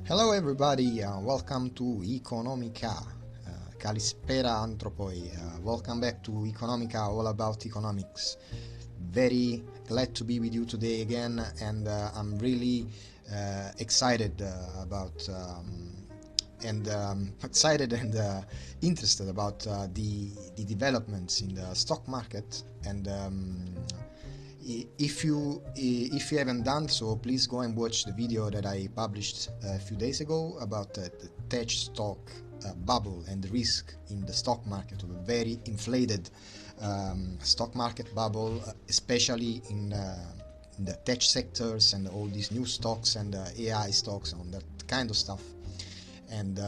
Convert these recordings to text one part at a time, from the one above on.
Hello everybody, welcome to Economica. Kalispera Anthropoi. Welcome back to Economica, all about economics. Very glad to be with you today again, and I'm really excited excited and interested about the developments in the stock market. And if you haven't done so, please go and watch the video that I published a few days ago about the tech stock bubble and the risk in the stock market of a very inflated stock market bubble, especially in the tech sectors and all these new stocks and AI stocks and that kind of stuff. And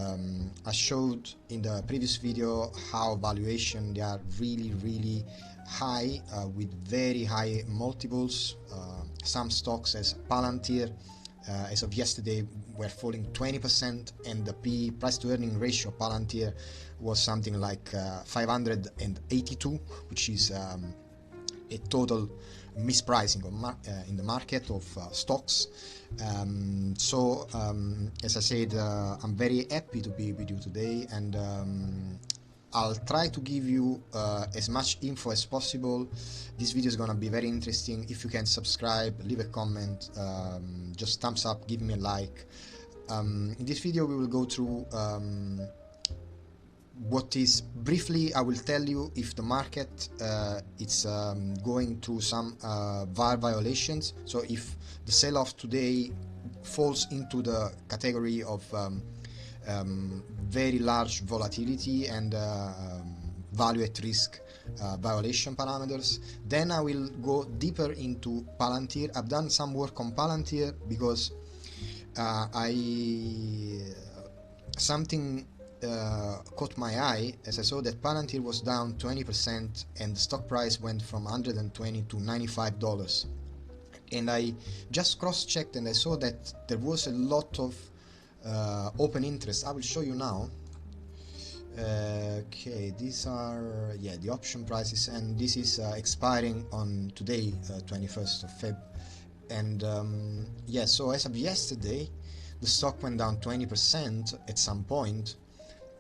I showed in the previous video how valuation, they are really high, with very high multiples. Some stocks as Palantir, as of yesterday, were falling 20%, and the price to earning ratio of Palantir was something like 582, which is a total mispricing in the market of stocks. As I said, I'm very happy to be with you today, and I'll try to give you as much info as possible. This video is gonna be very interesting. If you can subscribe, leave a comment, just thumbs up, give me a like. In this video we will go through what is briefly. I will tell you if the market it's going through some VAR violations. So if the sell-off today falls into the category of very large volatility and value at risk violation parameters, then I will go deeper into Palantir. I've done some work on Palantir because something caught my eye as I saw that Palantir was down 20% and the stock price went from $120 to $95. And I just cross-checked and I saw that there was a lot of open interest. I will show you now. Okay, these are the option prices, and this is expiring on today, 21st of Feb. And so as of yesterday the stock went down 20% at some point,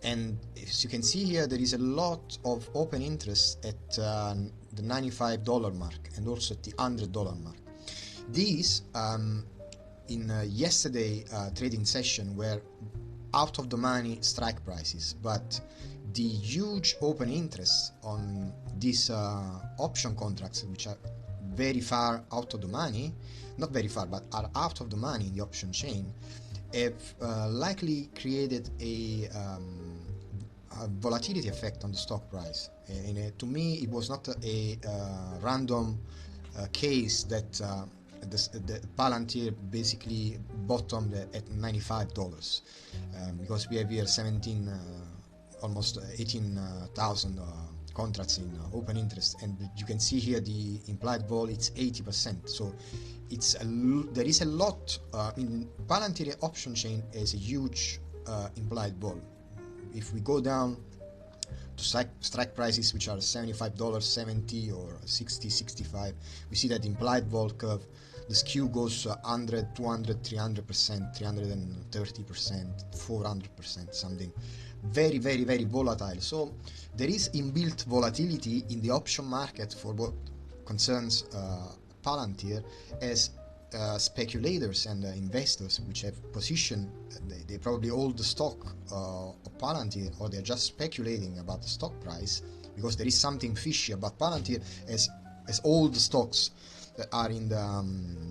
and as you can see here, there is a lot of open interest at the $95 mark and also at the $100 mark. These in yesterday trading session were out of the money strike prices, but the huge open interest on these option contracts, which are very far out of the money, not very far, but are out of the money in the option chain, have likely created a volatility effect on the stock price. And to me, it was not a random case that the Palantir basically bottomed at $95, because we have here almost 18,000 contracts in open interest, and you can see here the implied vol, it's 80%. So there is a lot in Palantir option chain as a huge implied vol. If we go down to strike prices, which are $75, 70 or 60, 65, we see that the implied vol curve, the skew goes 100, 200, 300%, 330%, 400%, something very volatile. So there is inbuilt volatility in the option market for what concerns Palantir, as speculators and investors which have positioned, they probably hold the stock of Palantir, or they're just speculating about the stock price because there is something fishy about Palantir, as all the stocks that are in the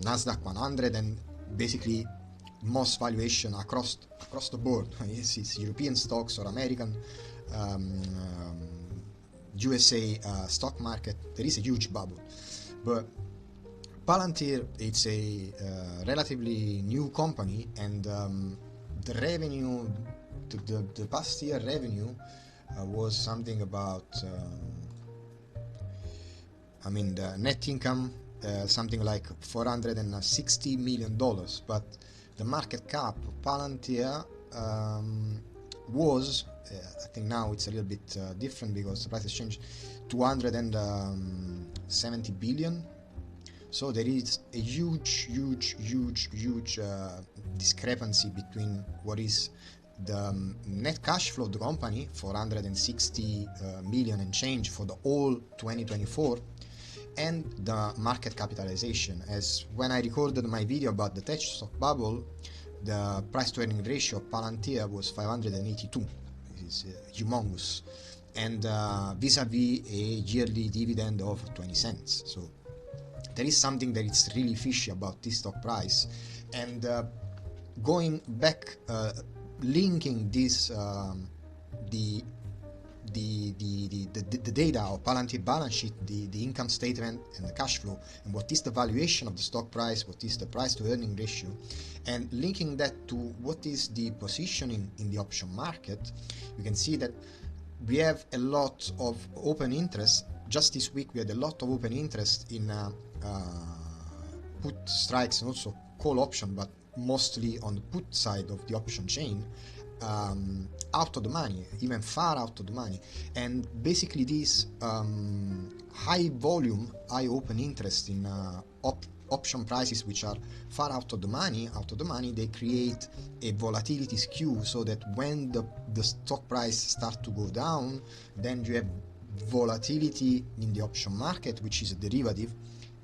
NASDAQ 100, and basically most valuation across the board. Yes, it's European stocks or American, USA stock market. There is a huge bubble, but Palantir, it's a relatively new company, and the revenue, the past year revenue was something about, the net income, something like $460 million, but the market cap of Palantir was, I think now it's a little bit different because the price has changed, 270 billion. So there is a huge discrepancy between what is the net cash flow of the company, 460 million and change for the whole 2024, and the market capitalization. As when I recorded my video about the tech stock bubble, the price to earning ratio of Palantir was 582. It is humongous, and vis-a-vis a yearly dividend of 20 cents. So there is something that is really fishy about this stock price. And going back, linking this the data of Palantir balance sheet, the income statement and the cash flow, and what is the valuation of the stock price, what is the price to earning ratio, and linking that to what is the positioning in the option market, you can see that we have a lot of open interest. Just this week we had a lot of open interest in put strikes and also call option, but mostly on the put side of the option chain, out of the money, even far out of the money. And basically this high volume, high open interest in option prices which are far out of the money, they create a volatility skew, so that when the stock price starts to go down, then you have volatility in the option market, which is a derivative,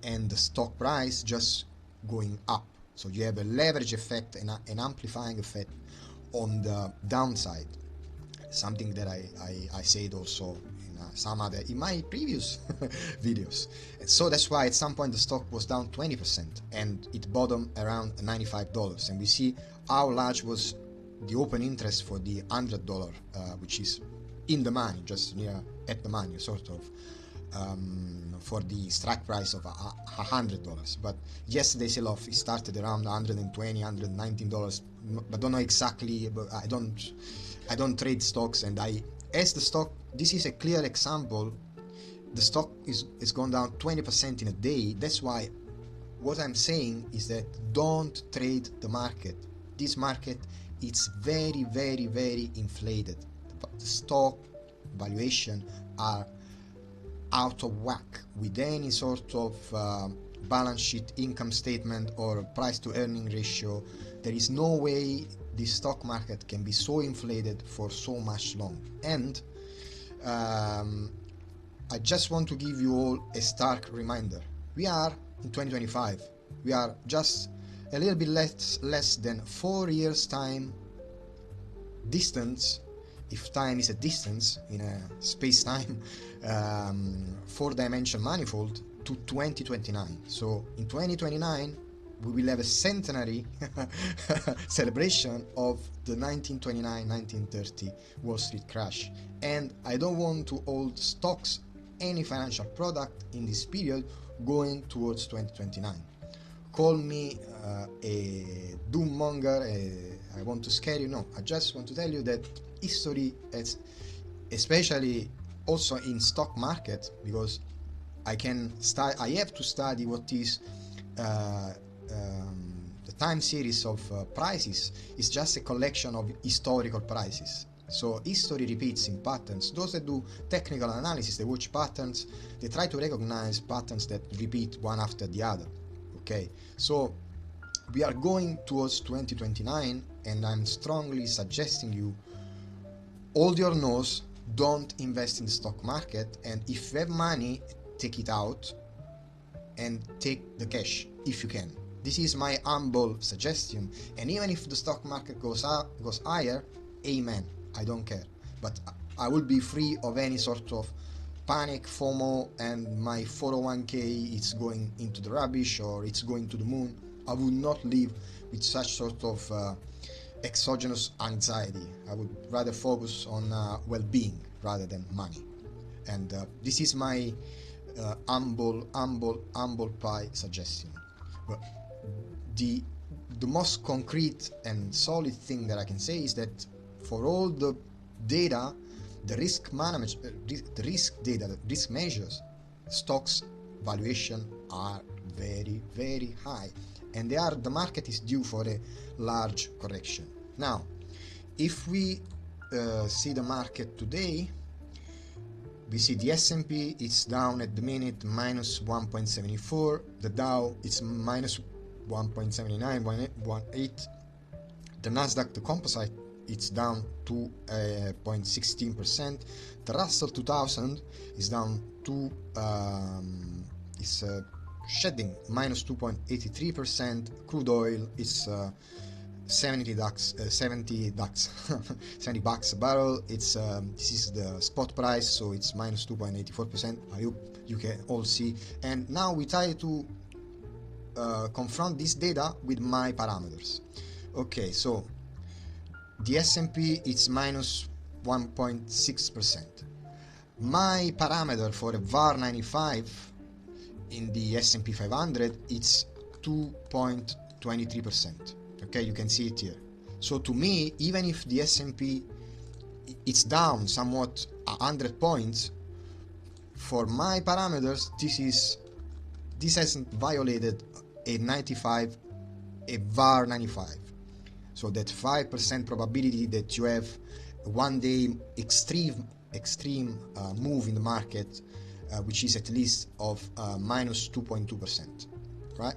and the stock price just going up. So you have a leverage effect and an amplifying effect on the downside, something that I said also in my previous videos. And so that's why at some point the stock was down 20% and it bottomed around $95, and we see how large was the open interest for the $100, which is in the money, just near at the money, sort of, for the strike price of $100. But yesterday's sell-off started around $120, $119, but don't know exactly. But I don't trade stocks, and as the stock, this is a clear example. The stock is gone down 20% in a day. That's why what I'm saying is that don't trade the market. This market, it's very inflated. The stock valuation are out of whack with any sort of balance sheet, income statement, or price to earning ratio. There is no way the stock market can be so inflated for so much long. And I just want to give you all a stark reminder. We are in 2025. We are just a little bit less than 4 years time distance, if time is a distance in a space-time, 4-dimensional manifold, to 2029. So in 2029 we will have a centenary celebration of the 1929-1930 Wall Street crash, and I don't want to hold stocks, any financial product in this period going towards 2029. Call me a doom monger, I want to scare you. No, I just want to tell you that history, especially also in stock market, because I have to study what is the time series of prices is just a collection of historical prices. So history repeats in patterns. Those that do technical analysis, they watch patterns, they try to recognize patterns that repeat one after the other. Okay, so we are going towards 2029, and I'm strongly suggesting you, hold your nose, don't invest in the stock market, and if you have money, take it out and take the cash if you can. This is my humble suggestion, and even if the stock market goes higher, amen, I don't care. But I will be free of any sort of panic, FOMO, and my 401k it's going into the rubbish or it's going to the moon. I would not live with such sort of exogenous anxiety. I would rather focus on well-being rather than money. And this is my humble pie suggestion. But the most concrete and solid thing that I can say is that for all the data, the risk management, the risk data, the risk measures, stocks valuation are very high, and the market is due for a large correction. Now, if we see the market today, we see the S&P it's down at the minute minus 1.74, the Dow it's minus 1.7918, the NASDAQ, the composite, it's down 2.16%, the Russell 2000 is down shedding minus 2.83%, crude oil is 70 bucks a barrel. It's this is the spot price, so it's minus 2.84%. I hope you can all see. And now we try to confront this data with my parameters. Okay, so the S&P it's minus 1.6%. My parameter for a VAR 95 in the S&P 500 it's 2.23%. Okay, you can see it here. So to me, even if the S&P it's down somewhat 100 points, for my parameters this hasn't violated a VAR 95. So that 5% probability that you have one day extreme move in the market, which is at least of minus 2.2%, right?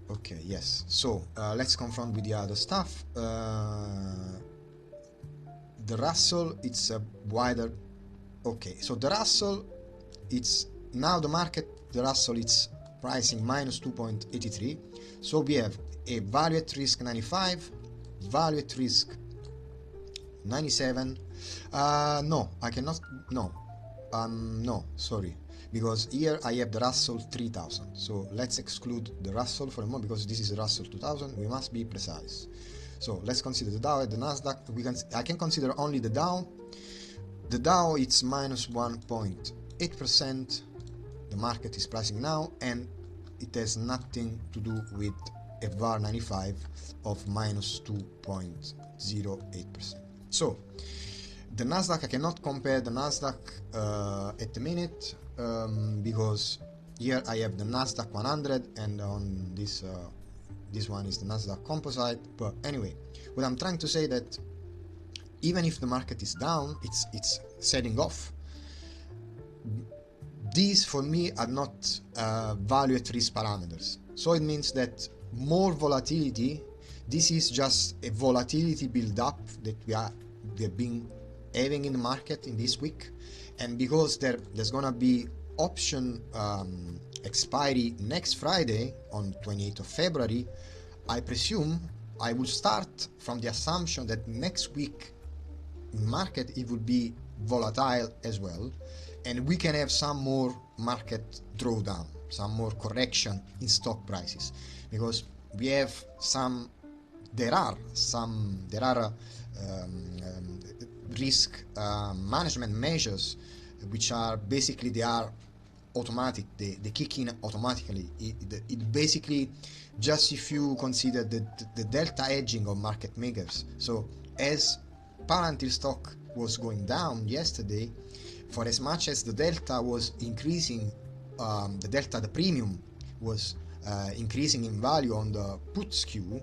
Okay, yes. So let's confront with the other stuff. The Russell, it's a wider. Okay, so the Russell, it's now the market. The Russell, it's pricing minus 2.83. So we have a value at risk 95, value at risk 97. No, I cannot. No, no, sorry. Because here I have the Russell 3000, so let's exclude the Russell for a moment because this is the Russell 2000. We must be precise. So let's consider the Dow and the NASDAQ. I can consider only the Dow. The Dow it's minus 1.8%. The market is pricing now, and it has nothing to do with a VAR 95 of minus 2.08%. So the NASDAQ, I cannot compare the NASDAQ at the minute. Because here I have the NASDAQ 100 and on this one is the NASDAQ composite. But anyway, what I'm trying to say that even if the market is down, it's setting off. These for me are not value at risk parameters. So it means that more volatility. This is just a volatility build up that we have been having in the market in this week. And because there's gonna be option expiry next Friday on 28th of February, I presume I will start from the assumption that next week market it will be volatile as well, and we can have some more market drawdown, some more correction in stock prices, because we have there are risk management measures which are basically they are automatic, they kick in automatically. It basically just if you consider the delta hedging of market makers. So as Palantir stock was going down yesterday, for as much as the delta was increasing, the premium was increasing in value on the put skew,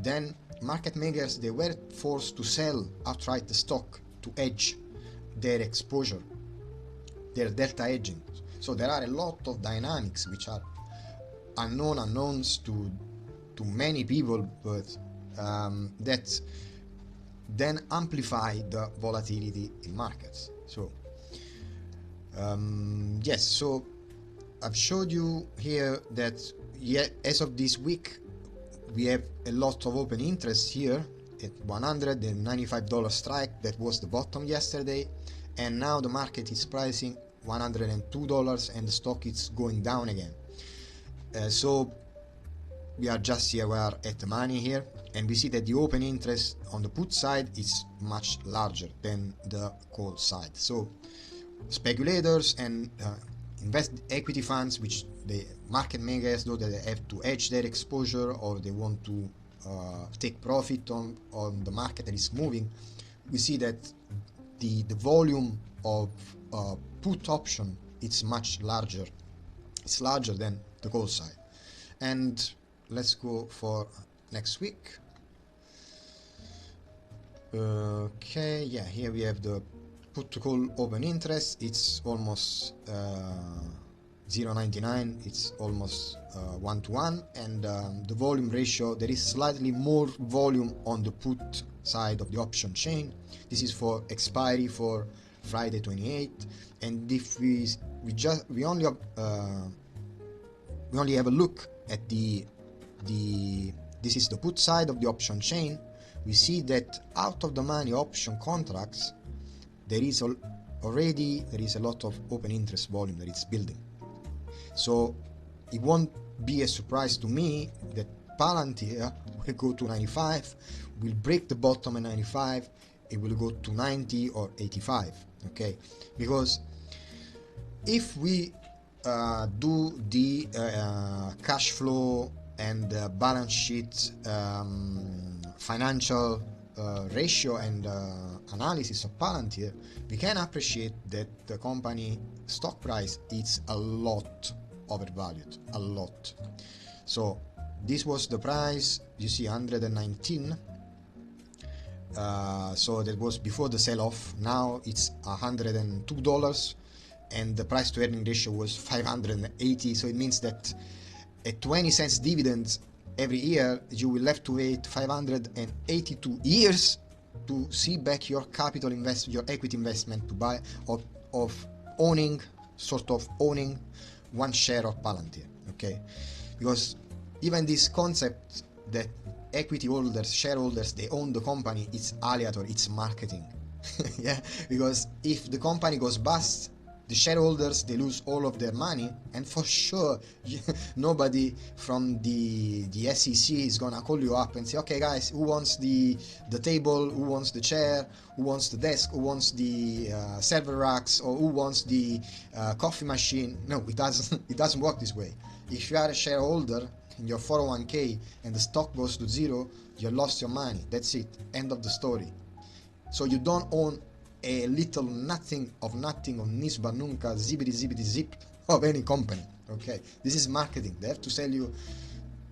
then market makers they were forced to sell outright the stock to hedge their exposure, their delta hedging. So there are a lot of dynamics which are unknowns to many people, but that then amplify the volatility in markets. So yes, so I've showed you here that as of this week we have a lot of open interest here at $195 strike. That was the bottom yesterday, and now the market is pricing $102 and the stock is going down again. So we are just here, we are at the money here, and we see that the open interest on the put side is much larger than the call side. So speculators and invest equity funds, which the market makers, though, that they have to hedge their exposure or they want to take profit on the market that is moving, we see that the volume of put option it's much larger. It's larger than the call side. And let's go for next week. Okay, yeah, here we have the put to call open interest, it's almost 0.99, it's almost 1 to 1, and the volume ratio, there is slightly more volume on the put side of the option chain. This is for expiry for Friday 28, and if we only have a look at the this is the put side of the option chain, we see that out of the money option contracts there is already a lot of open interest volume that it's building. So it won't be a surprise to me that Palantir will go to 95, will break the bottom at 95, it will go to 90 or 85, okay? Because if we do the cash flow and balance sheet financial ratio and analysis of Palantir, we can appreciate that the company stock price is a lot overvalued, a lot. So this was the price, you see, 119. So that was before the sell-off. Now it's $102, and the price to earning ratio was 580. So it means that at 20 cents dividends every year, you will have to wait 582 years to see back your capital your equity investment to buy of owning one share of Palantir, okay? Because even this concept that equity holders, shareholders, they own the company, it's aleatory, it's marketing. Yeah, because if the company goes bust, the shareholders, they lose all of their money, and for sure nobody from the SEC is gonna call you up and say, okay guys, who wants the table, who wants the chair, who wants the desk, who wants the server racks, or who wants the coffee machine. No, it doesn't work this way. If you are a shareholder in your 401k and the stock goes to zero, you lost your money. That's it, end of the story. So you don't own a little nothing of nisba nunca zippity zip of any company, okay? This is marketing. They have to sell you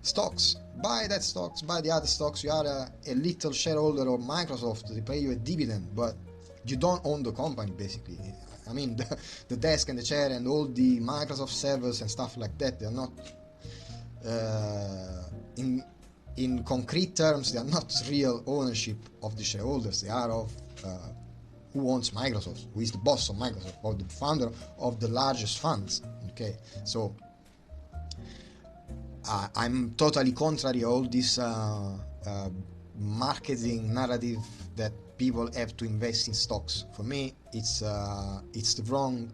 stocks, buy that stocks, buy the other stocks. You are a little shareholder of Microsoft, they pay you a dividend, but you don't own the company basically. I mean, the desk and the chair and all the Microsoft servers and stuff like that, they're not in concrete terms, they are not real ownership of the shareholders. They are of who owns Microsoft, who is the boss of Microsoft, or the founder of the largest funds, okay? So I'm totally contrary all this marketing narrative that people have to invest in stocks. For me, it's the wrong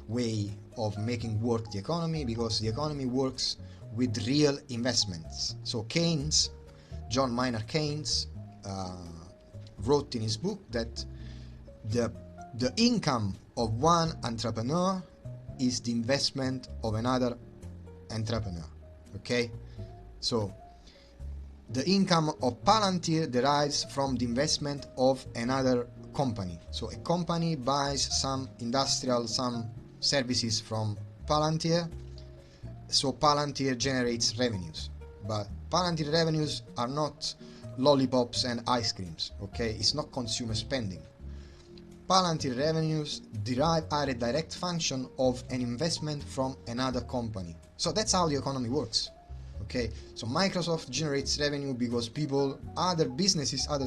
way of making work the economy, because the economy works with real investments. So Keynes, John Maynard Keynes, wrote in his book that the income of one entrepreneur is the investment of another entrepreneur, okay? So the income of Palantir derives from the investment of another company. So a company buys some some services from Palantir, so Palantir generates revenues. But Palantir revenues are not lollipops and ice creams, okay? It's not consumer spending. Palantir revenues are a direct function of an investment from another company. So that's how the economy works, okay? So Microsoft generates revenue because other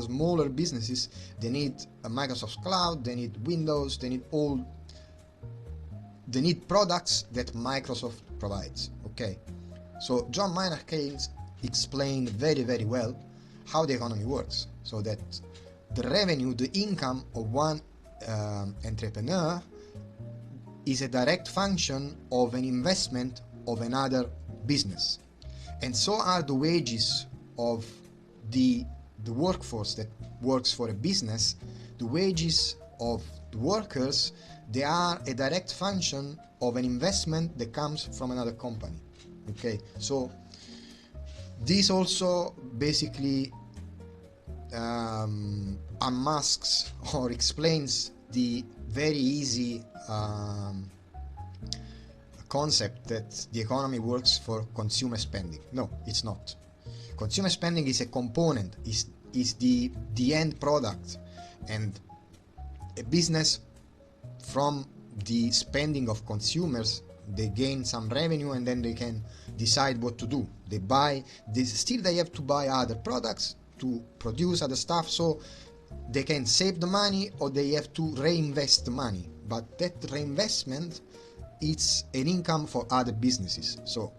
smaller businesses, they need a Microsoft Cloud, they need Windows, they need products that Microsoft provides, okay? So John Maynard Keynes explained very, very well how the economy works, so that the revenue, the income of one entrepreneur is a direct function of an investment of another business, and so are the wages of the workforce that works for a business. The wages of the workers, they are a direct function of an investment that comes from another company, okay? So this also basically unmasks or explains the very easy concept that the economy works for consumer spending. No, it's not. Consumer spending is a component, is the end product, and a business from the spending of consumers, they gain some revenue, and then they can decide what to do. They buy this, still they have to buy other products to produce other stuff, so they can save the money or they have to reinvest the money, but that reinvestment, it's an income for other businesses. So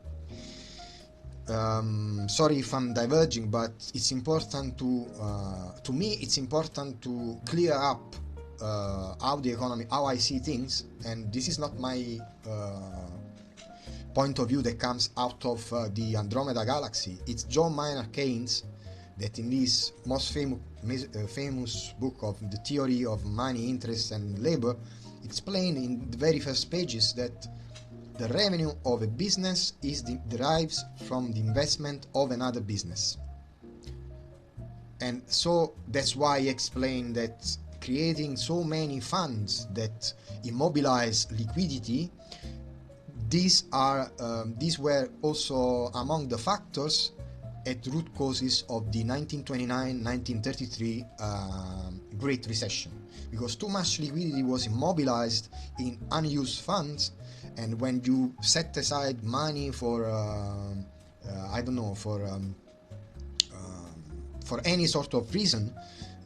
sorry if I'm diverging, but it's important to me it's important to clear up how the economy, how I see things, and this is not my point of view that comes out of the Andromeda galaxy. It's John Maynard Keynes that in this most famous book of the theory of money, interest and labor, explained in the very first pages that the revenue of a business derives from the investment of another business. And so that's why I explained that creating so many funds that immobilize liquidity, these were also among the factors at root causes of the 1929-1933 Great Recession, because too much liquidity was immobilized in unused funds, and when you set aside money for I don't know, for any sort of reason,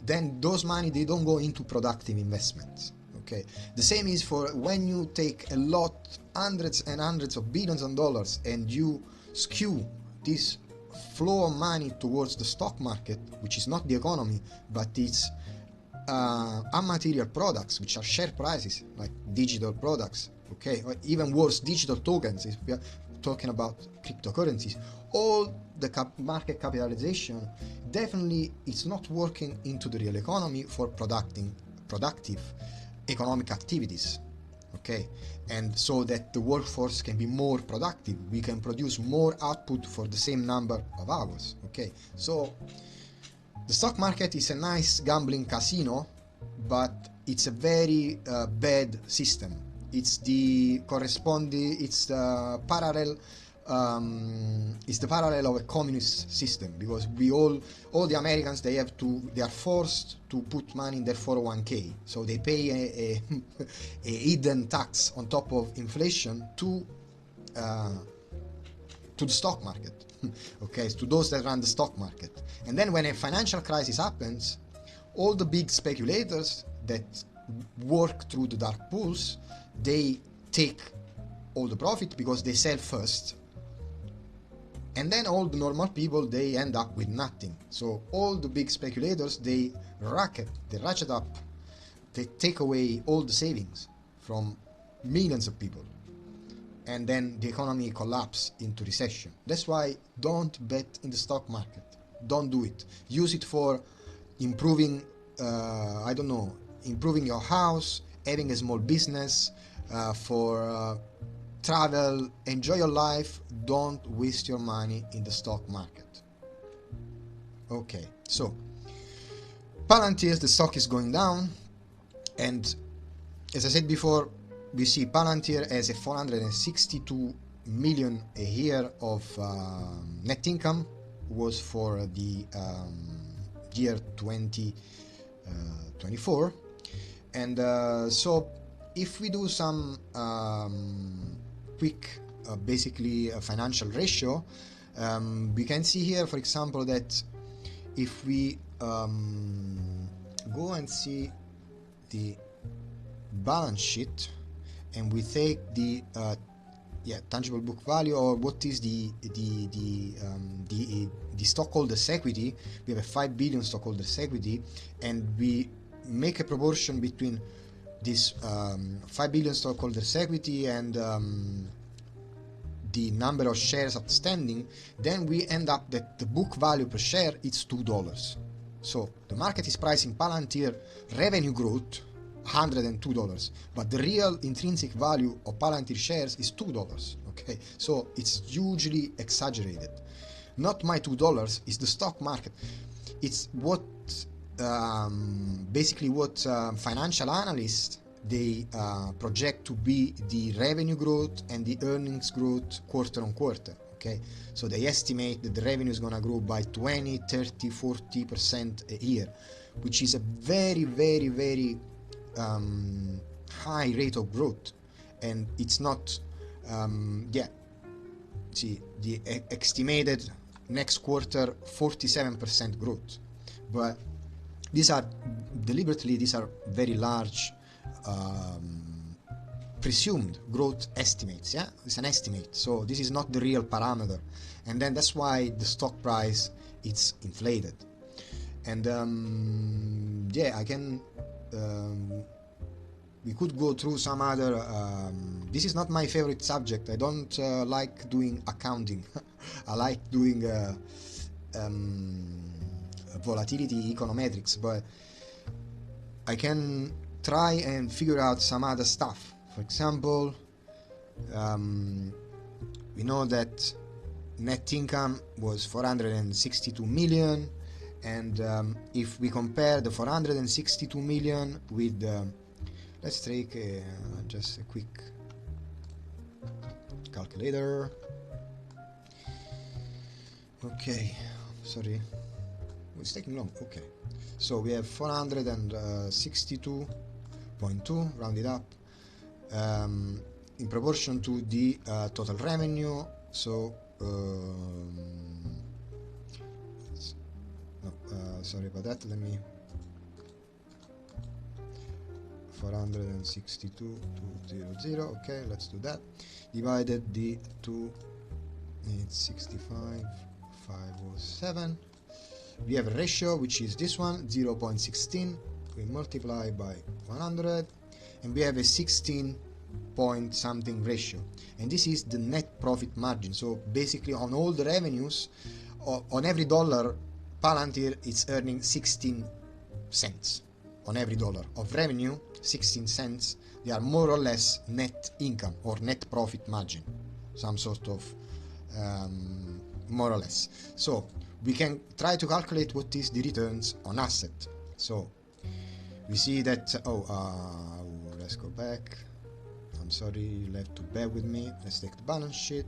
then those money, they don't go into productive investments. Okay, the same is for when you take hundreds and hundreds of billions of dollars and you skew this flow of money towards the stock market, which is not the economy, but it's unmaterial products, which are share prices, like digital products, okay, or even worse, digital tokens, if we are talking about cryptocurrencies. All the market capitalization, definitely it's not working into the real economy for productive economic activities, okay, and so that the workforce can be more productive, we can produce more output for the same number of hours, okay. So the stock market is a nice gambling casino, but it's a very bad system. It's the parallel of a communist system, because all the Americans, they are forced to put money in their 401k, so they pay a hidden tax on top of inflation to the stock market, okay, to those that run the stock market. And then when a financial crisis happens, all the big speculators that work through the dark pools, they take all the profit because they sell first, and then all the normal people, they end up with nothing. So all the big speculators, they ratchet up, they take away all the savings from millions of people, and then the economy collapses into recession. That's why don't bet in the stock market. Don't do it. Use it for improving, I don't know, improving your house, having a small business, for travel, enjoy your life. Don't waste your money in the stock market. Okay, so Palantir, the stock is going down, and as I said before, we see Palantir as a 462 million a year of net income was for the year 2024, and so if we do some quick basically a financial ratio, we can see here, for example, that if we go and see the balance sheet and we take the tangible book value, or what is the stockholders' equity, we have a 5 billion stockholders' equity, and we make a proportion between this 5 billion stockholders' equity and the number of shares outstanding, then we end up that the book value per share is $2. So the market is pricing Palantir revenue growth $102, but the real intrinsic value of Palantir shares is $2. Okay, so it's hugely exaggerated. Not my $2, it's the stock market. It's what basically what financial analysts, they project to be the revenue growth and the earnings growth quarter on quarter. Okay, so they estimate that the revenue is going to grow by 20, 30, 40% a year, which is a very, very, very high rate of growth, and it's not yeah, see the estimated next quarter 47% growth, but these are deliberately, these are very large presumed growth estimates. Yeah, it's an estimate, so this is not the real parameter, and then that's why the stock price it's inflated. And yeah, I can we could go through some other this is not my favorite subject. I don't like doing accounting. I like doing volatility econometrics, but I can try and figure out some other stuff. For example, we know that net income was 462 million, and if we compare the 462 million with let's take just a quick calculator. Okay, sorry, it's taking long. Okay, so we have 462.2 rounded up in proportion to the total revenue. So no, sorry about that, let me 462,200. Okay, let's do that. Divided the 2, it's 65,507. We have a ratio which is this one, 0.16. We multiply by 100, and we have a 16 point something ratio, and this is the net profit margin. So basically, on all the revenues, on every dollar, Palantir is earning 16 cents. On every dollar of revenue, 16 cents, they are more or less net income or net profit margin, some sort of more or less. So we can try to calculate what is the returns on asset. So we see that, let's go back. I'm sorry, you'll have to bear with me. Let's take the balance sheet.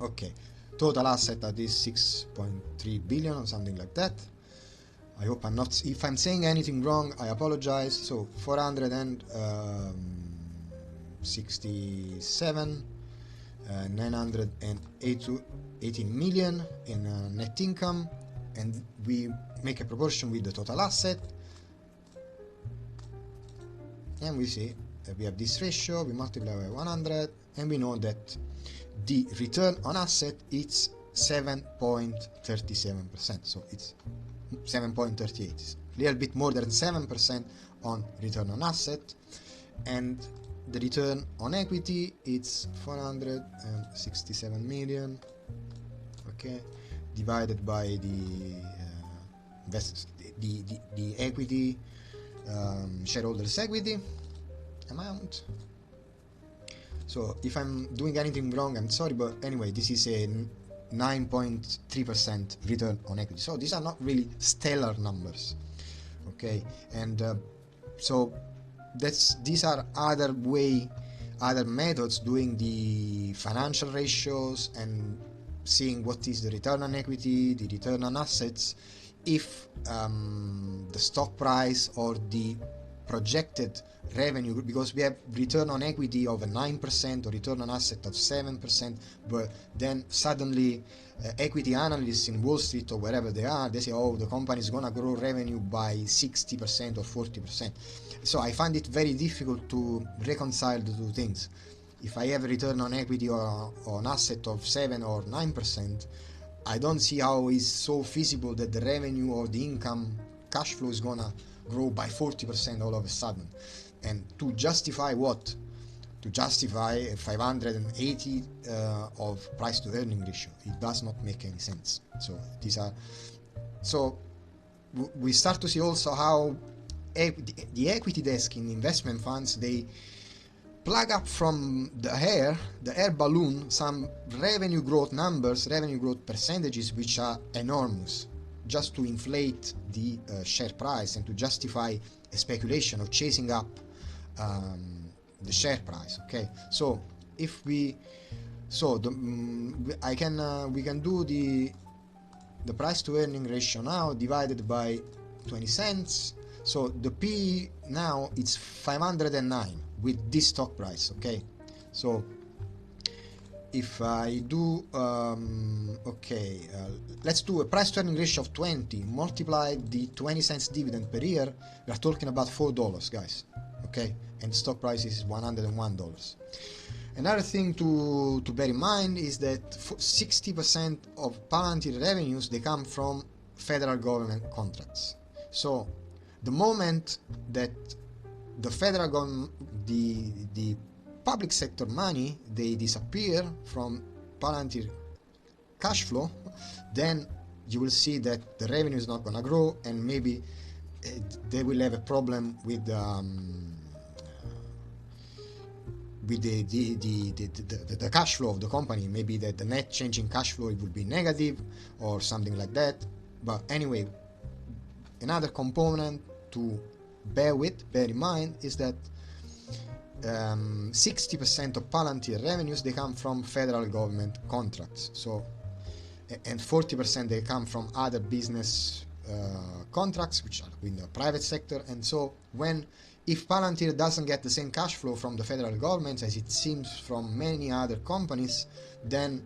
Okay, total asset at this 6.3 billion or something like that. I hope I'm not, if I'm saying anything wrong, I apologize. So 467, 918 million in net income, and we make a proportion with the total asset, and we see that we have this ratio. We multiply by 100, and we know that the return on asset is 7.37%. So it's 7.38, it's a little bit more than 7% on return on asset, and the return on equity it's 467 million. Okay, divided by the the equity, shareholders equity amount. So if I'm doing anything wrong, I'm sorry, but anyway, this is a 9.3% return on equity. So these are not really stellar numbers. Okay, and so these are other methods doing the financial ratios and seeing what is the return on equity, the return on assets, if the stock price or the projected revenue, because we have return on equity of 9% or return on asset of 7%, but then suddenly equity analysts in Wall Street or wherever they are, they say, oh, the company is gonna grow revenue by 60% or 40%. So I find it very difficult to reconcile the two things. If I have a return on equity or an asset of 7 or 9%, I don't see how it's so feasible that the revenue or the income cash flow is gonna grow by 40% all of a sudden. And to justify what? To justify a 580 of price to earning ratio. It does not make any sense. So these are, so we start to see also how the equity desk in investment funds, they plug up from the air balloon, some revenue growth numbers, revenue growth percentages, which are enormous, just to inflate the share price and to justify a speculation of chasing up the share price. Okay, so if we, so we can do the price to earning ratio now divided by 20 cents. So the PE now it's 509 with this stock price. Okay, so if I do let's do a price to earning ratio of 20, multiply the 20 cents dividend per year, we are talking about $4, guys. Okay, and the stock price is $101. Another thing to bear in mind is that 60% of Palantir revenues, they come from federal government contracts. So the moment that the federal government, the public sector money, they disappear from Palantir cash flow, then you will see that the revenue is not going to grow, and maybe they will have a problem with the cash flow of the company. Maybe that the net change in cash flow, it will be negative or something like that. But anyway, another component to bear in mind is that 60% of Palantir revenues, they come from federal government contracts. So, and 40% they come from other business contracts, which are in the private sector. And so if Palantir doesn't get the same cash flow from the federal government as it seems from many other companies, then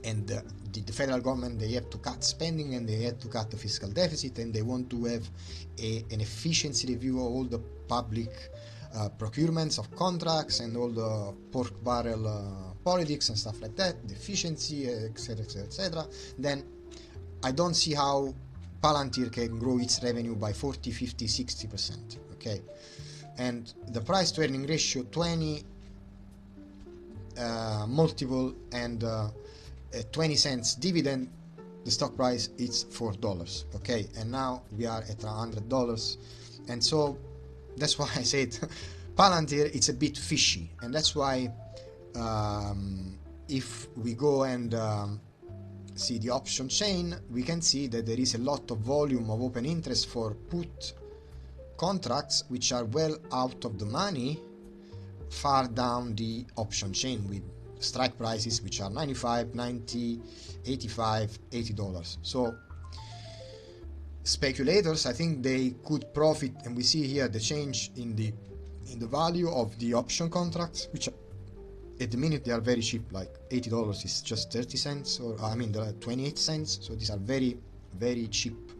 the federal government, they have to cut spending and they have to cut the fiscal deficit, and they want to have an efficiency review of all the public procurements of contracts and all the pork barrel politics and stuff like that, the efficiency, etc, etc, etc. Then I don't see how Palantir can grow its revenue by 40, 50, 60%. Okay, and the price to earning ratio 20 multiple and 20 cents dividend, the stock price is $4. Okay, and now we are at $100, and so that's why I said Palantir, it's a bit fishy. And that's why if we go and see the option chain, we can see that there is a lot of volume of open interest for put contracts which are well out of the money far down the option chain, with strike prices which are 95, 90, 85, $80. So speculators, I think they could profit, and we see here the change in the value of the option contracts, which at the minute they are very cheap, like $80 is just 30 cents, or I mean 28 cents. So these are very, very cheap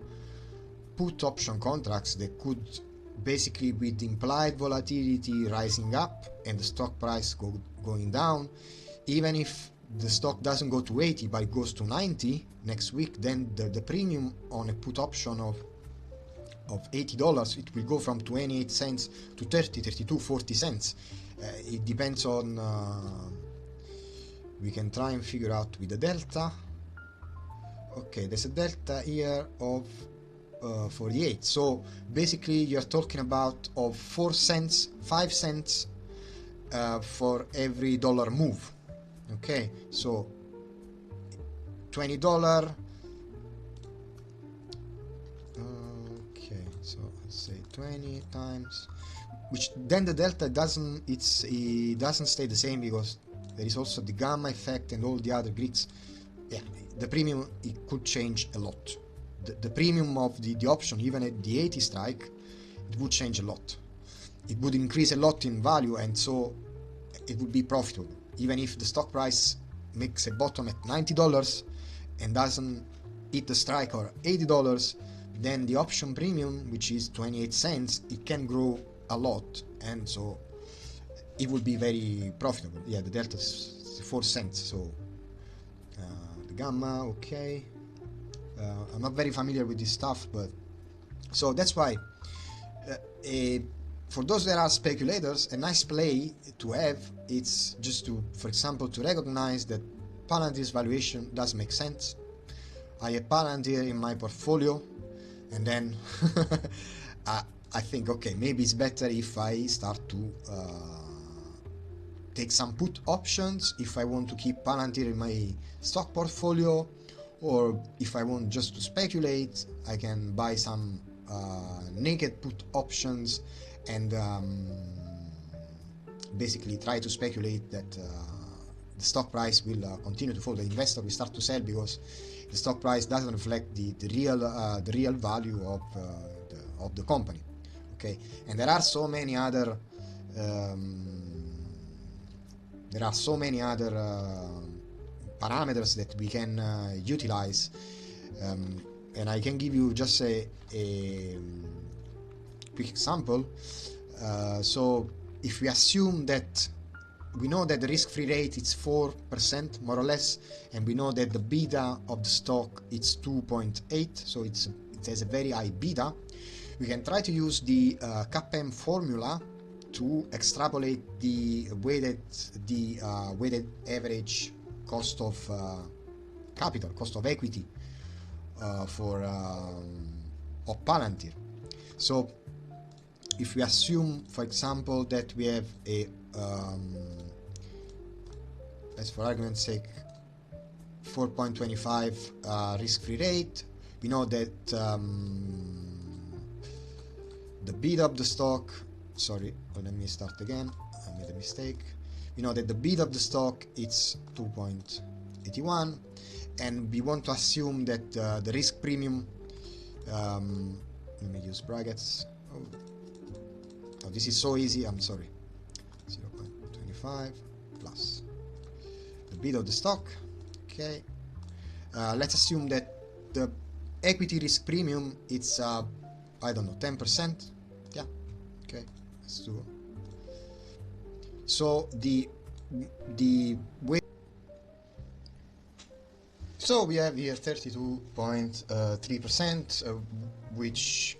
put option contracts that could basically, with implied volatility rising up and the stock price going down, even if the stock doesn't go to 80 but it goes to 90 next week, then the premium on a put option of $80, it will go from 28 cents to 30, 32, 40 cents. It depends on, we can try and figure out with the delta. Okay, there's a delta here of 48. So basically you're talking about of 4 cents, 5 cents for every dollar move. Okay, so $20. Okay, so let's say 20 times, which then the delta it doesn't stay the same, because there is also the gamma effect and all the other Greeks. Yeah, the premium, it could change a lot. The premium of the option, even at the 80 strike, it would change a lot. It would increase a lot in value, and so it would be profitable. Even if the stock price makes a bottom at $90 and doesn't hit the strike or $80, then the option premium, which is 28 cents, it can grow a lot, and so it will be very profitable. Yeah, the delta is 4 cents. So the gamma, okay. I'm not very familiar with this stuff, but so that's why for those that are speculators, a nice play to have, it's just to, for example, to recognize that Palantir's valuation does make sense. I have Palantir in my portfolio, and then I think, okay, maybe it's better if I start to take some put options if I want to keep Palantir in my stock portfolio, or if I want just to speculate, I can buy some naked put options and basically try to speculate that the stock price will continue to fall. The investor will start to sell because the stock price doesn't reflect the real value of the company. Okay, and there are so many other parameters that we can utilize, and I can give you just a quick example. So if we assume that we know that the risk-free rate is 4% more or less, and we know that the beta of the stock is 2.8, so it has a very high beta, we can try to use the CAPM formula to extrapolate the weighted average cost of capital, cost of equity of Palantir. So if we assume, for example, that we have a let's for argument's sake 4.25 risk-free rate, we know that the beta of the stock, sorry, let me start again, I made a mistake. We know that the beta of the stock is 2.81, and we want to assume that the risk premium, let me use brackets. Oh, this is so easy, I'm sorry. 0.25 plus the beta of the stock. Okay, let's assume that the equity risk premium it's I don't know, 10%. Yeah, okay, let's do. So the way, so we have here 32.3%, which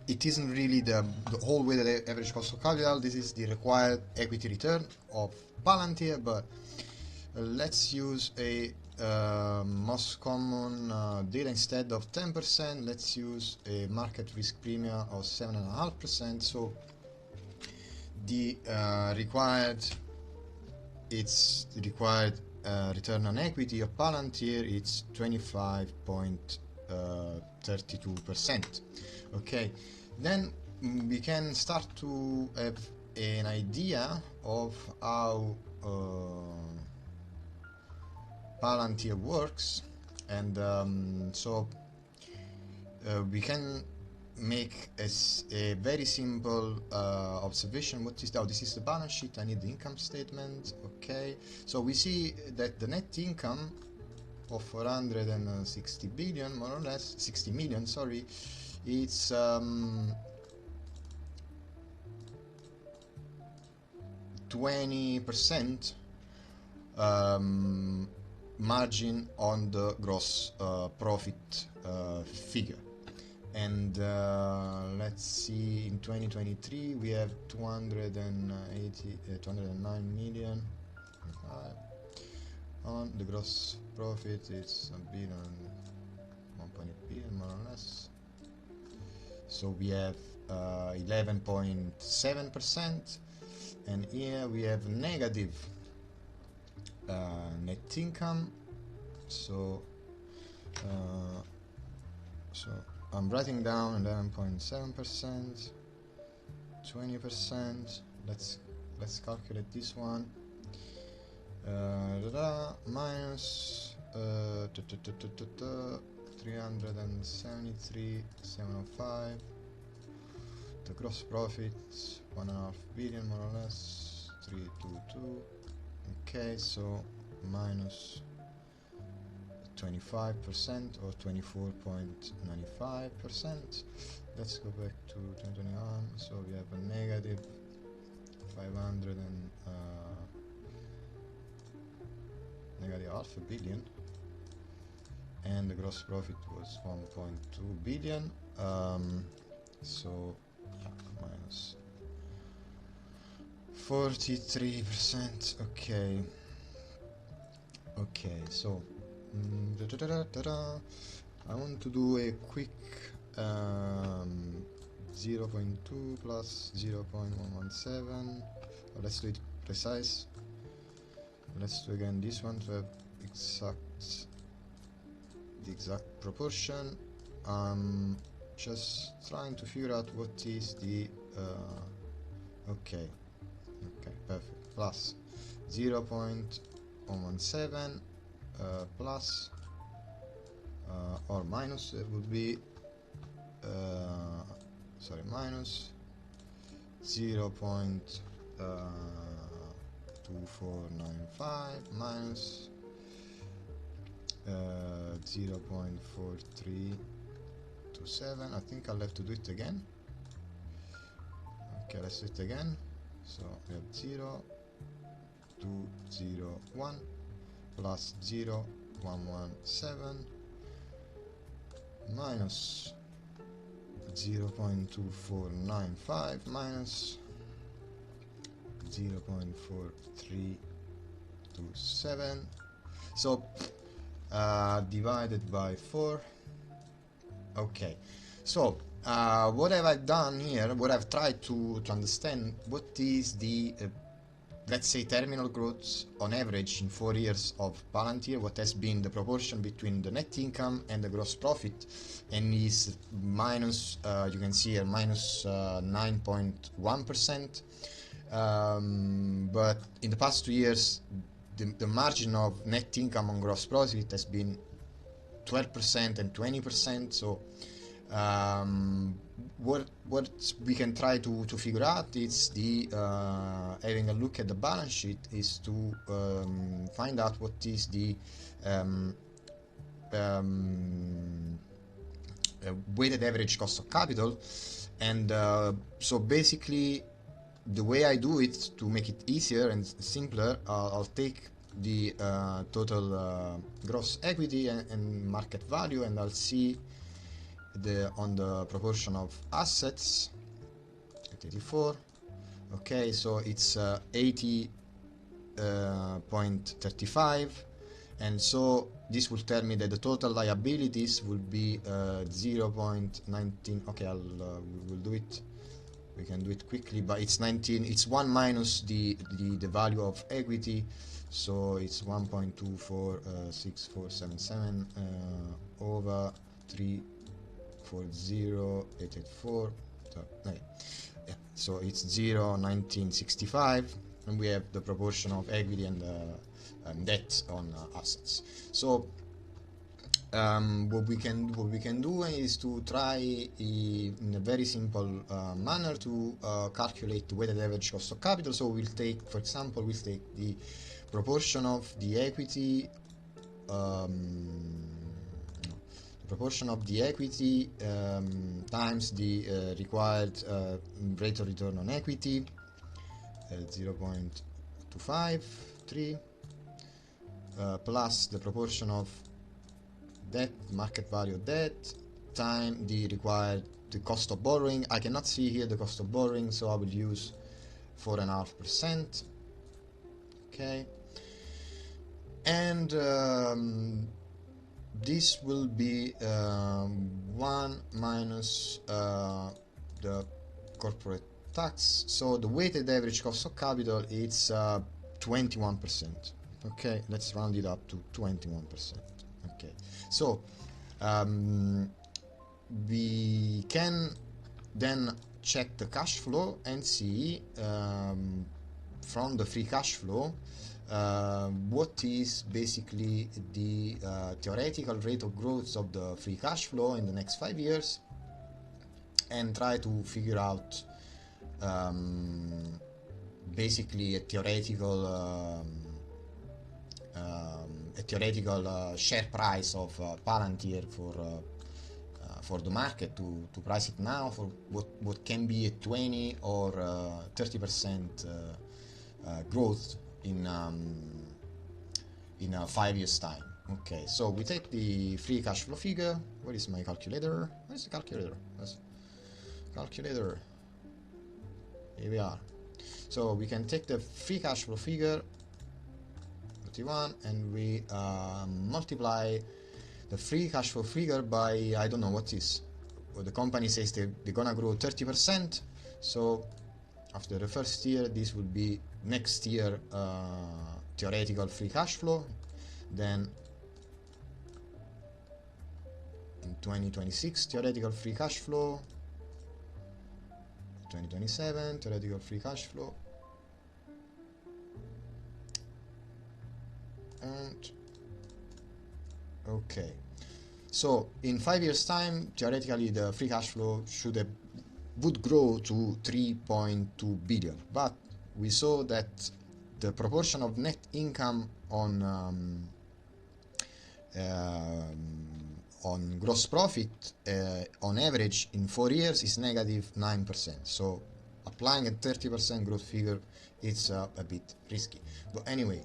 it isn't really the whole weighted average cost of capital. This is the required equity return of Palantir, but let's use a most common data. Instead of 10%, let's use a market risk premium of 7.5%. So the required return on equity of Palantir, it's 25.32%. Okay, then we can start to have an idea of how Palantir works, and so we can make a very simple observation. What is that? This is the balance sheet. I need the income statement. Okay, so we see that the net income of 460 billion, more or less 60 million, sorry, it's 20% margin on the gross profit figure. And let's see, in 2023 we have 209 million on the gross profit. It's a billion, 1.8 billion more or less. So we have 11.7%, and here we have negative net income. So I'm writing down 11.7%, 20%. Let's calculate this one. Minus 373,705. The gross profit 1.5 billion more or less, 322. Okay, so minus 25% or 24.95%. Let's go back to 2021. So we have a negative 500 and negative half a billion, and the gross profit was 1.2 billion. So yeah, minus 43%. Okay, so I want to do a quick 0.2 plus 0.117. Let's do it precise. Let's do again this one to have the exact proportion. Just trying to figure out what is the okay, perfect, plus 0.117 plus or minus, it would be minus 0.2495 minus 0.4327. I think I'll have to do it again. Okay, let's do it again. So we have 0.201 plus 0.117 minus 0.2495 minus 0.4327. So divided by 4. Okay, so what have I done here? What I've tried to understand what is the let's say terminal growth on average in 4 years of Palantir, what has been the proportion between the net income and the gross profit, and is minus, you can see here, minus 9.1%. But in the past 2 years, the margin of net income on gross profit has been 12% and 20%. So what we can try to figure out is the having a look at the balance sheet is to find out what is the weighted average cost of capital. And so basically the way I do it to make it easier and simpler, I'll take the total gross equity and market value, and I'll see on the proportion of assets at 84. Okay, so it's 80.35, and so this will tell me that the total liabilities will be 0.19. okay, we'll do it, we can do it quickly, but it's 19, it's 1 minus the value of equity, so it's 1.246477 over 340,884. So it's 0.1965, and we have the proportion of equity and debt on assets. So what we can do is to try in a very simple manner to calculate the weighted average cost of capital. So we'll take, for example, the proportion of the equity times the required rate of return on equity, 0.253, plus the proportion of debt, market value of debt, time the cost of borrowing. I cannot see here the cost of borrowing, so I will use 4.5%. Okay, and this will be 1 minus the corporate tax. So the weighted average cost of capital is 21%. Okay, let's round it up to 21%. Okay, so we can then check the cash flow and see from the free cash flow what is basically the theoretical rate of growth of the free cash flow in the next 5 years, and try to figure out basically a theoretical share price of Palantir for the market, to price it now for what can be a 20 or 30% growth in 5 years time. Okay, so we take the free cash flow figure. Where is my calculator? Where's the calculator? Calculator. Here we are. So we can take the free cash flow figure 31, and we multiply the free cash flow figure by, I don't know what is. Well, the company says they're gonna grow 30%. So after the first year, this will be next year theoretical free cash flow. Then in 2026 theoretical free cash flow, 2027 theoretical free cash flow, and okay, so in 5 years time theoretically the free cash flow should have would grow to 3.2 billion, but we saw that the proportion of net income on gross profit on average in 4 years is negative 9%. So applying a 30% growth figure, it's a bit risky. But anyway,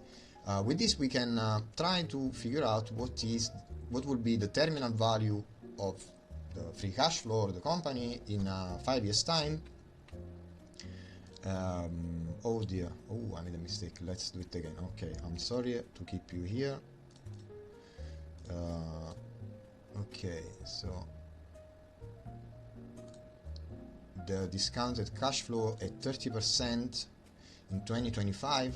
with this we can try to figure out what will be the terminal value of the free cash flow of the company in 5 years time. Oh dear, oh, I made a mistake. Let's do it again. Okay, I'm sorry to keep you here. Okay, so the discounted cash flow at 30% in 2025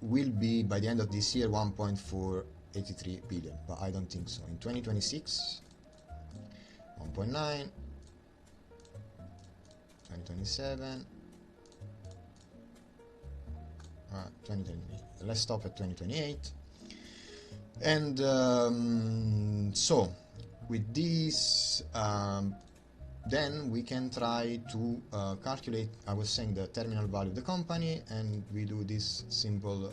will be, by the end of this year, 1.483 billion, but I don't think so. In 2026, 1.9, 2027, 2028. Let's stop at 2028. And so with this, then we can try to calculate, I was saying, the terminal value of the company, and we do this simple,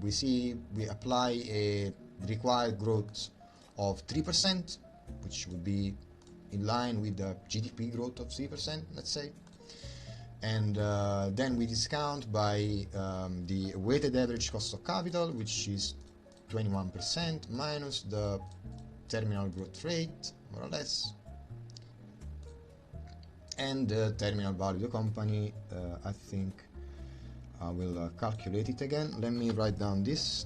we apply a required growth of 3%, which would be in line with the GDP growth of 3%, let's say. And then we discount by the weighted average cost of capital, which is 21%, minus the terminal growth rate, more or less, and the terminal value of the company. I think I will calculate it again. Let me write down this.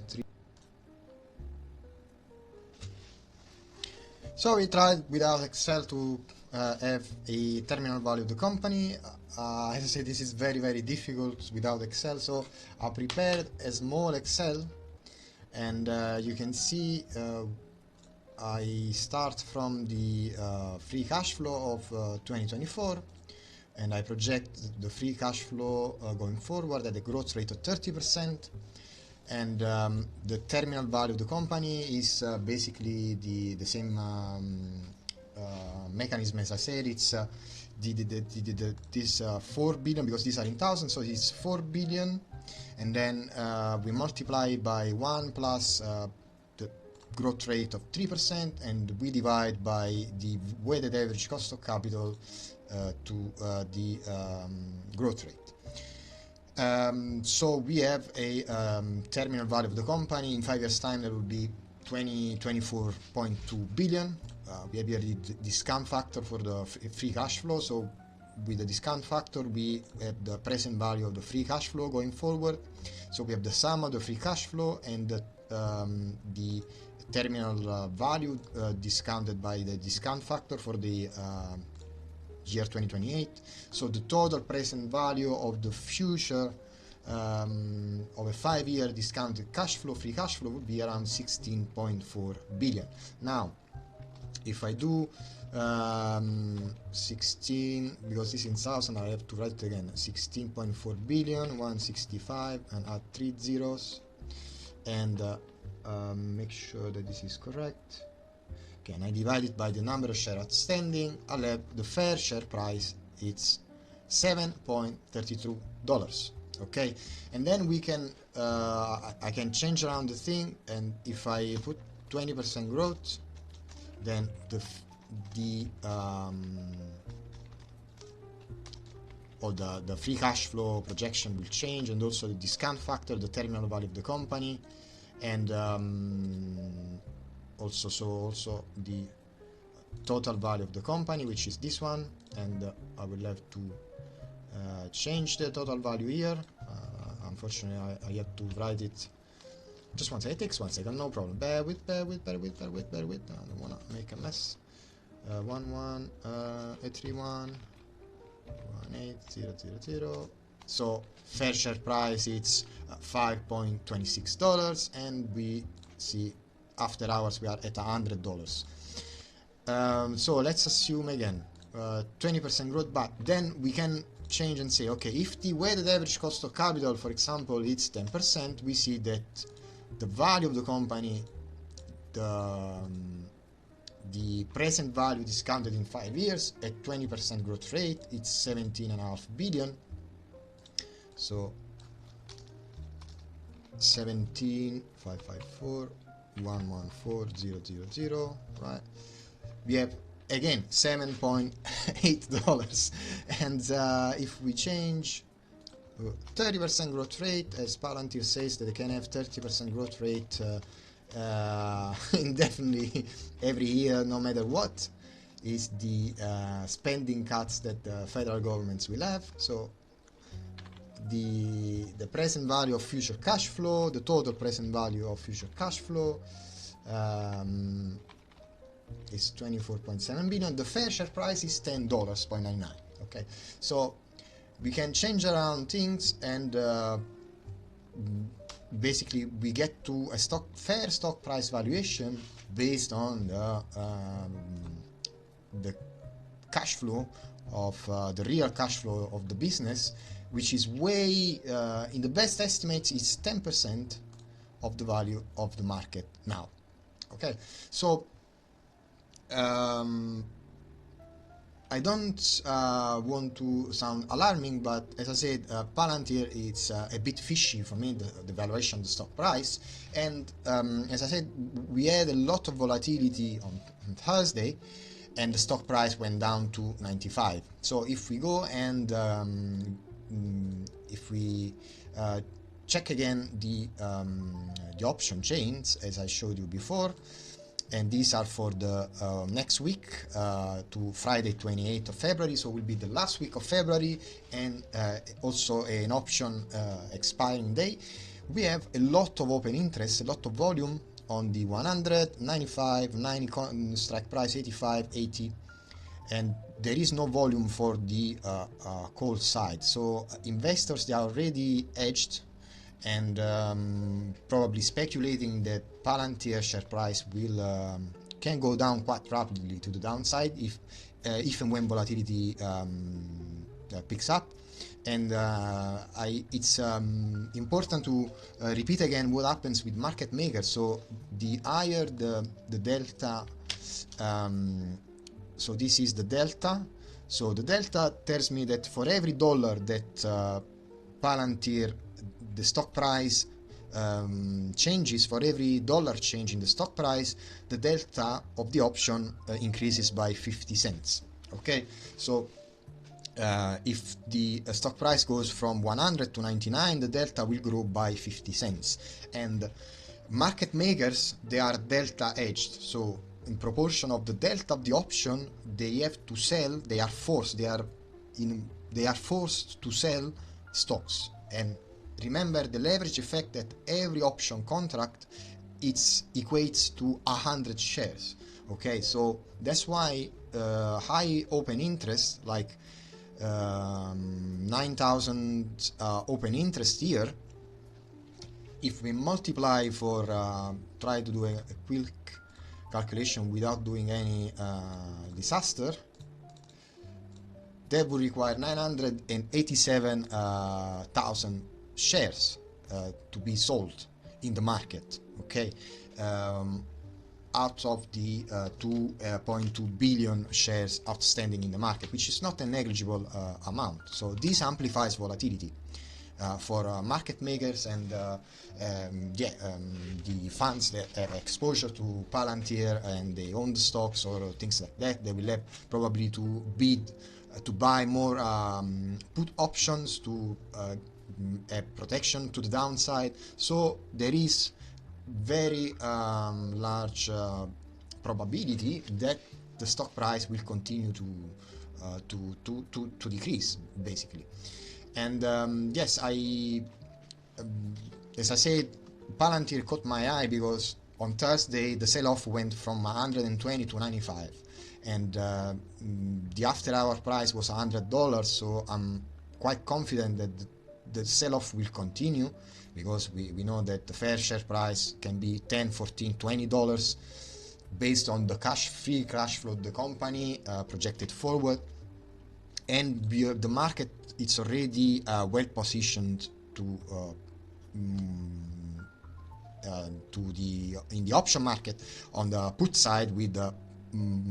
So we tried without Excel to have a terminal value of the company. As I said, this is very, very difficult without Excel, so I prepared a small Excel, and you can see I start from the free cash flow of 2024, and I project the free cash flow going forward at a growth rate of 30%, and the terminal value of the company is basically the same mechanism as I said. It's this 4 billion, because these are in thousands, so it's 4 billion, and then we multiply by 1 plus the growth rate of 3%, and we divide by the weighted average cost of capital to the growth rate. So we have a terminal value of the company in 5 years time that will be 24.2 billion. We have here the discount factor for the free cash flow, so with the discount factor we have the present value of the free cash flow going forward. So we have the sum of the free cash flow and the terminal value discounted by the discount factor for the year 2028. So the total present value of the future of a 5-year discounted cash flow, free cash flow, would be around 16.4 billion. Now, if I do 16, because this is in thousand, I have to write it again, 16.4 billion, 165, and add 3 zeros, and make sure that this is correct. Okay, and I divide it by the number of shares outstanding. I'll have the fair share price, it's $7.32. Okay, and then we can I can change around the thing, and if I put 20% growth, then the free cash flow projection will change, and also the discount factor, the terminal value of the company, and also the total value of the company, which is this one, and I will have to change the total value here. Unfortunately, I have to write it. Just one second, it takes 1 second, no problem. Bear with. I don't wanna make a mess. 11831 So fair share price, it's $5.26, and we see after hours we are at $100. So let's assume again 20% growth, but then we can change and say, okay, if the weighted average cost of capital, for example, it's 10%, we see that the value of the company, the the present value discounted in 5 years at 20% growth rate, it's 17.5 billion. So 17,554,114,000, right? We have again $7.8, and if we change 30% growth rate, as Palantir says that they can have 30% growth rate indefinitely every year, no matter what is the spending cuts that the federal governments will have. So the present value of future cash flow, the total present value of future cash flow is 24.7 billion. The fair share price is $10.99. Okay, so we can change around things, and basically we get to a fair stock price valuation based on the cash flow of the real cash flow of the business, which is way in the best estimates is 10% of the value of the market now. Okay, so I don't want to sound alarming, but as I said, Palantir it's a bit fishy for me, the valuation of the stock price. And as I said, we had a lot of volatility on Thursday, and the stock price went down to 95. So if we go and if we check again the option chains, as I showed you before, and these are for the next week to Friday 28th of February, so will be the last week of February, and also an option expiring day. We have a lot of open interest, a lot of volume on the 100, 95, 90 strike price, 85, 80, and there is no volume for the call side. So investors, they are already hedged and probably speculating that Palantir share price will can go down quite rapidly to the downside if and when volatility picks up. And it's important to repeat again what happens with market makers. So the higher the delta, so this is the delta. So the delta tells me that for every dollar that Palantir, the stock price changes, for every dollar change in the stock price, the delta of the option increases by 50 cents. Okay, so if the stock price goes from 100 to 99, the delta will grow by 50 cents. And market makers, they are delta hedged, so in proportion of the delta of the option, they have to sell, they are forced to sell stocks. And remember the leverage effect, that every option contract equates to 100 shares. Okay, so that's why high open interest, like 9,000 open interest here, if we multiply for try to do a quick calculation without doing any disaster, that would require 987,000 shares to be sold in the market. Okay, out of the 2.2 billion shares outstanding in the market, which is not a negligible amount. So this amplifies volatility for market makers and the funds that have exposure to Palantir and they own the stocks or things like that. They will have probably to bid to buy more put options to have protection to the downside. So there is very large probability that the stock price will continue to decrease, basically. And yes, as I said, Palantir caught my eye because on Thursday the sell-off went from 120 to 95, and the after-hour price was $100. So I'm quite confident that the sell-off will continue, because we know that the fair share price can be $10, $14, $20 based on the free cash flow of the company projected forward. And the market, it's already well positioned in the option market on the put side with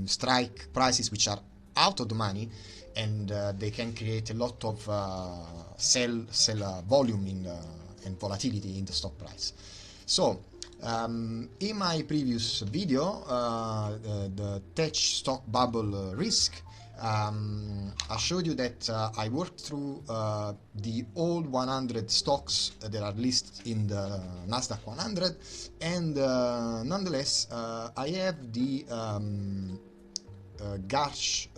strike prices which are out of the money, and they can create a lot of sell volume and volatility in the stock price. So in my previous video, the tech stock bubble risk, I showed you that I worked through the old 100 stocks that are listed in the NASDAQ 100, and nonetheless I have the Garch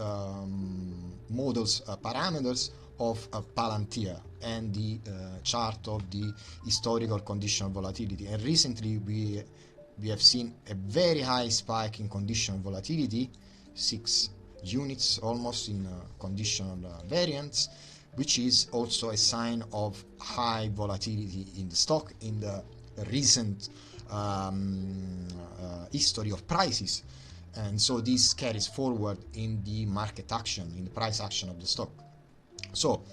models parameters of Palantir and the chart of the historical conditional volatility. And recently we have seen a very high spike in conditional volatility, 6 units almost in conditional variance, which is also a sign of high volatility in the stock in the recent history of prices. And so this carries forward in the market action, in the price action of the stock. So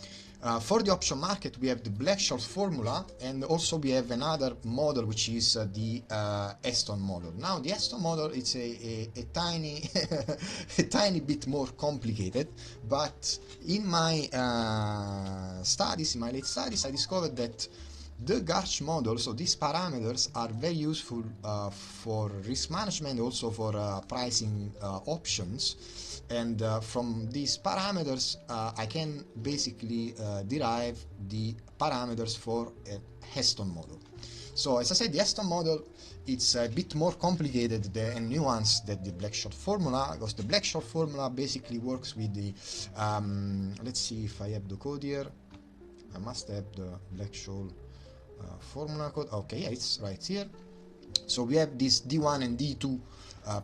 for the option market, we have the Black-Scholes formula, and also we have another model which is the Aston model. Now the Aston model is a tiny a tiny bit more complicated, but in my studies, in my late studies, I discovered that the Garch model, so these parameters are very useful for risk management, also for pricing options. And from these parameters I can basically derive the parameters for a Aston model. So as I said, the Aston model, it's a bit more complicated and nuanced than the Black-Scholes formula, because the Black-Scholes formula basically works with the let's see if I have the code here. I must have the Black-Scholes formula code. Okay, yeah, it's right here. So we have this D1 and D2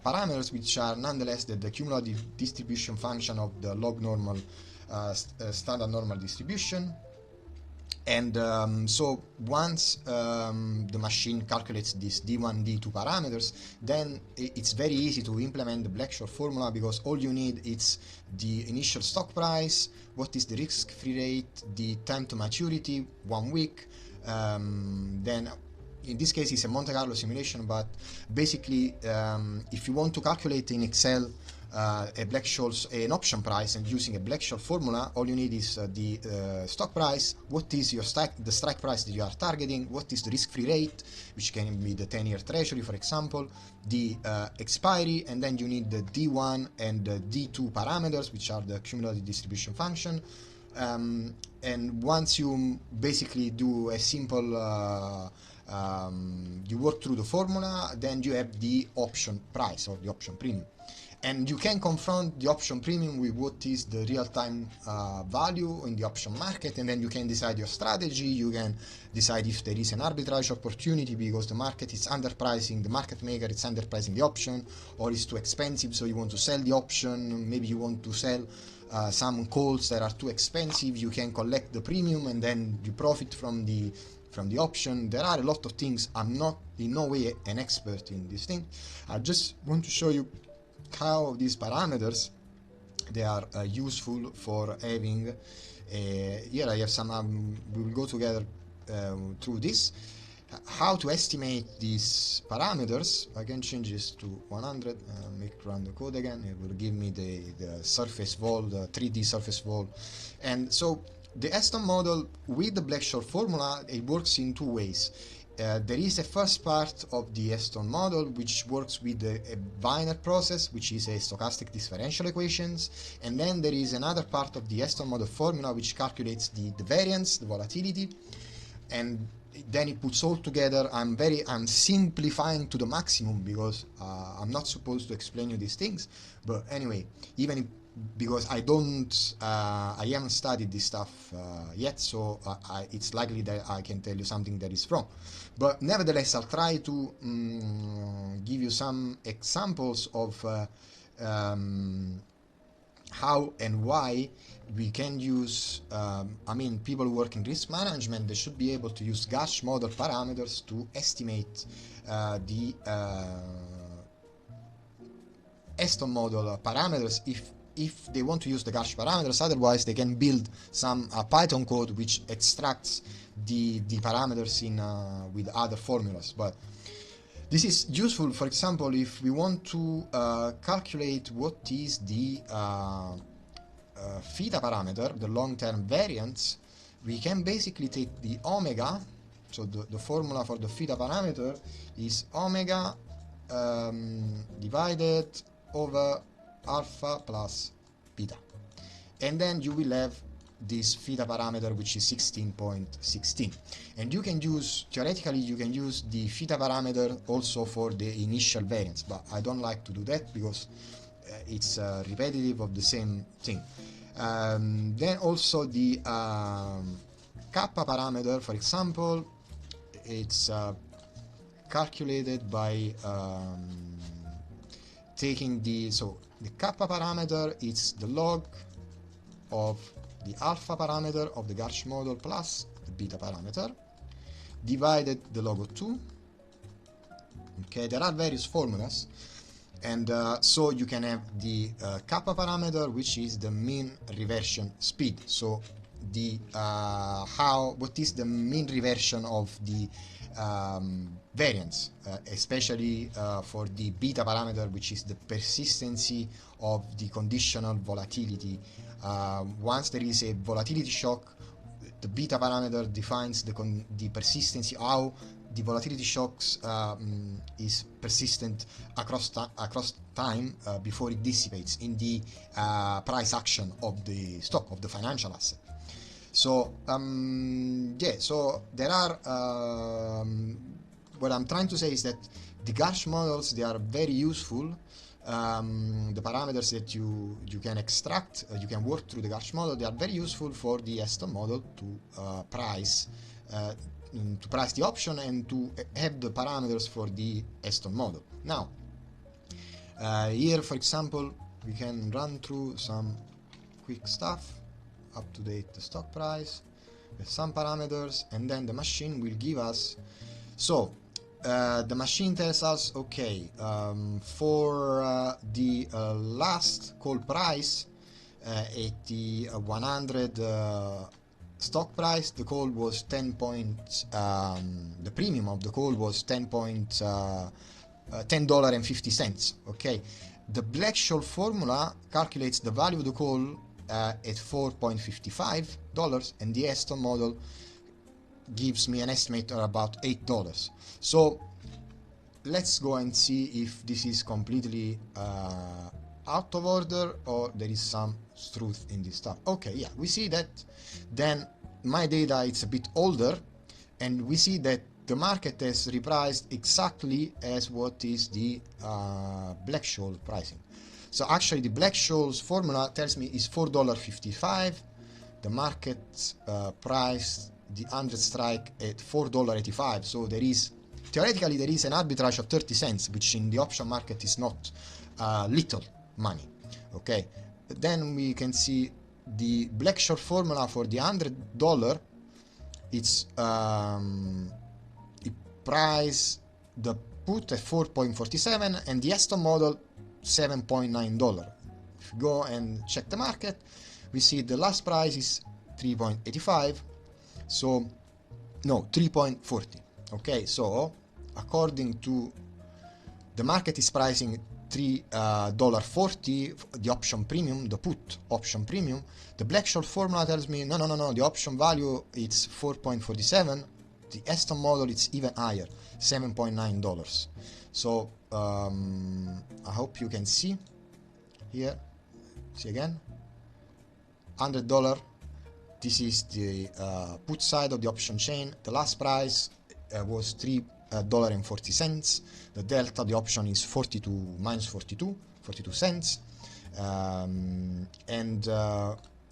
parameters, which are nonetheless the cumulative distribution function of the log normal standard normal distribution. And so once the machine calculates these D1, D2 parameters, then it's very easy to implement the Black-Scholes formula, because all you need is the initial stock price, what is the risk-free rate, the time to maturity, 1 week, then in this case it's a Monte Carlo simulation, but basically if you want to calculate in Excel a Black-Scholes, an option price, and using a Black-Scholes formula, all you need is the stock price, what is your the strike price that you are targeting, what is the risk-free rate, which can be the 10-year treasury for example, the expiry, and then you need the D1 and the D2 parameters, which are the cumulative distribution function. And once you basically do a simple you work through the formula, then you have the option price or the option premium, and you can confront the option premium with what is the real-time value in the option market, and then you can decide your strategy. You can decide if there is an arbitrage opportunity because the market is underpricing, the market maker is underpricing the option, or it's too expensive, so you want to sell the option. Maybe you want to sell some calls that are too expensive. You can collect the premium and then you profit from the option. There are a lot of things. I'm not in no way an expert in this thing. I just want to show you how these parameters, they are useful for having here I have some we will go together through this, how to estimate these parameters. I can change this to 100, run the code again. It will give me the surface vol, the 3D surface vol. And so the Aston model with the Black-Scholes formula, it works in two ways. There is a first part of the Aston model which works with a Wiener process, which is a stochastic differential equations, and then there is another part of the Aston model formula which calculates the variance, the volatility, and then it puts all together. I'm simplifying to the maximum because I'm not supposed to explain you these things, but anyway, even if, because I haven't studied this stuff yet, so it's likely that I can tell you something that is wrong. But nevertheless, I'll try to give you some examples of how and why we can use, people who work in risk management, they should be able to use Garch model parameters to estimate the Aston model parameters if they want to use the Garch parameters. Otherwise, they can build some Python code which extracts the parameters in with other formulas. But This is useful, for example, if we want to calculate what is the theta parameter, the long-term variance. We can basically take the omega, so the formula for the theta parameter is omega divided over alpha plus beta, and then you will have this theta parameter, which is 16.16, and you can use, theoretically you can use the theta parameter also for the initial variance, but I don't like to do that because it's repetitive of the same thing. Then also the kappa parameter, for example, it's calculated by taking the kappa parameter, it's the log of the alpha parameter of the Garch model plus the beta parameter divided the log of 2. Okay, there are various formulas, and so you can have the kappa parameter, which is the mean reversion speed. So the what is the mean reversion of the variance, especially for the beta parameter, which is the persistency of the conditional volatility. Once there is a volatility shock, the beta parameter defines the persistency, how the volatility shocks is persistent across time before it dissipates in the price action of the stock, of the financial asset. So yeah, so there are what I'm trying to say is that the Garch models, they are very useful. The parameters that you can extract, you can work through the Garch model, they are very useful for the Aston model to price the option and to have the parameters for the Aston model. Now, here, for example, we can run through some quick stuff, up to date the stock price with some parameters, and then the machine will give us. So the machine tells us, okay, for the last call price at the 100 stock price, the call was 10 points, the premium of the call was $10.50. Okay, the Black-Scholes formula calculates the value of the call at $4.55, and the Aston model gives me an estimate of about $8. So let's go and see if this is completely out of order or there is some truth in this stuff. Okay, yeah, we see that then my data it's a bit older, and we see that the market has repriced exactly as what is the Black-Scholes pricing. So actually the Black-Scholes formula tells me is $4.55. The market priced the 100 strike at $4.85. So there is, theoretically, there is an arbitrage of 30 cents, which in the option market is not little money. Okay, then we can see the Black-Scholes formula for the $100. It's it price the put at 4.47 and the Aston model $7.9. If we go and check the market, we see the last price is 3.85. So no, 3.40. Okay, so according to the market is pricing $3.40 the option premium, the put option premium. The Black-Scholes formula tells me no, the option value it's 4.47. The Aston model it's even higher, $7.9. So I hope you can see here. See again, $100. This is the put side of the option chain. The last price was $3.40. The delta, the option is 42 minus 42 cents. And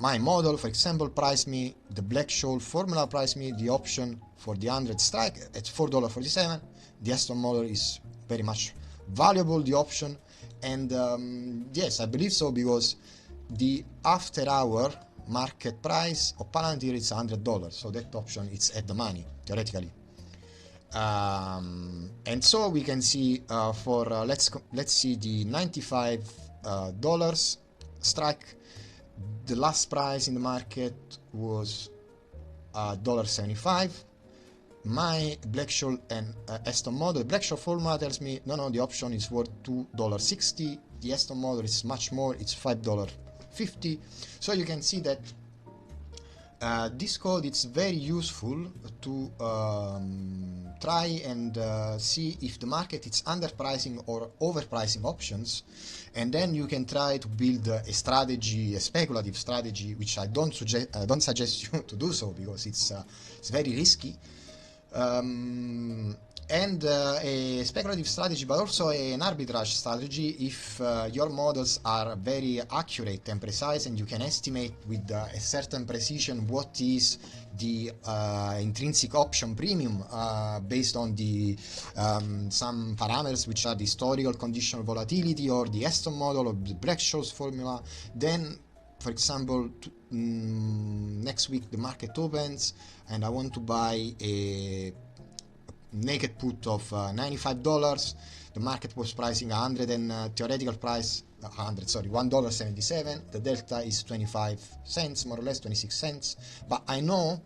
my model, for example, priced me, the Black-Scholes formula priced me the option for the 100 strike at $4.47. The Aston model is very much valuable, the option, and yes, I believe so, because the after hour market price of Palantir is $100, so that option is at the money theoretically. And so we can see for let's see the $95 strike. The last price in the market was $1.75. my Black-Scholes and Aston model. Black-Scholes formula tells me no, the option is worth $2.60. The Aston model is much more, it's $5.50. So you can see that this code is very useful to try and see if the market is underpricing or overpricing options, and then you can try to build a strategy, a speculative strategy, which I don't suggest you to do so, because it's very risky. And a speculative strategy, but also an arbitrage strategy if your models are very accurate and precise, and you can estimate with a certain precision what is the intrinsic option premium based on the some parameters which are the historical conditional volatility or the Aston model or the Black-Scholes formula. Then, for example, next week the market opens and I want to buy a naked put of $95. The market was pricing 100 and theoretical price $1.77. The delta is 25 cents, more or less 26 cents. But I know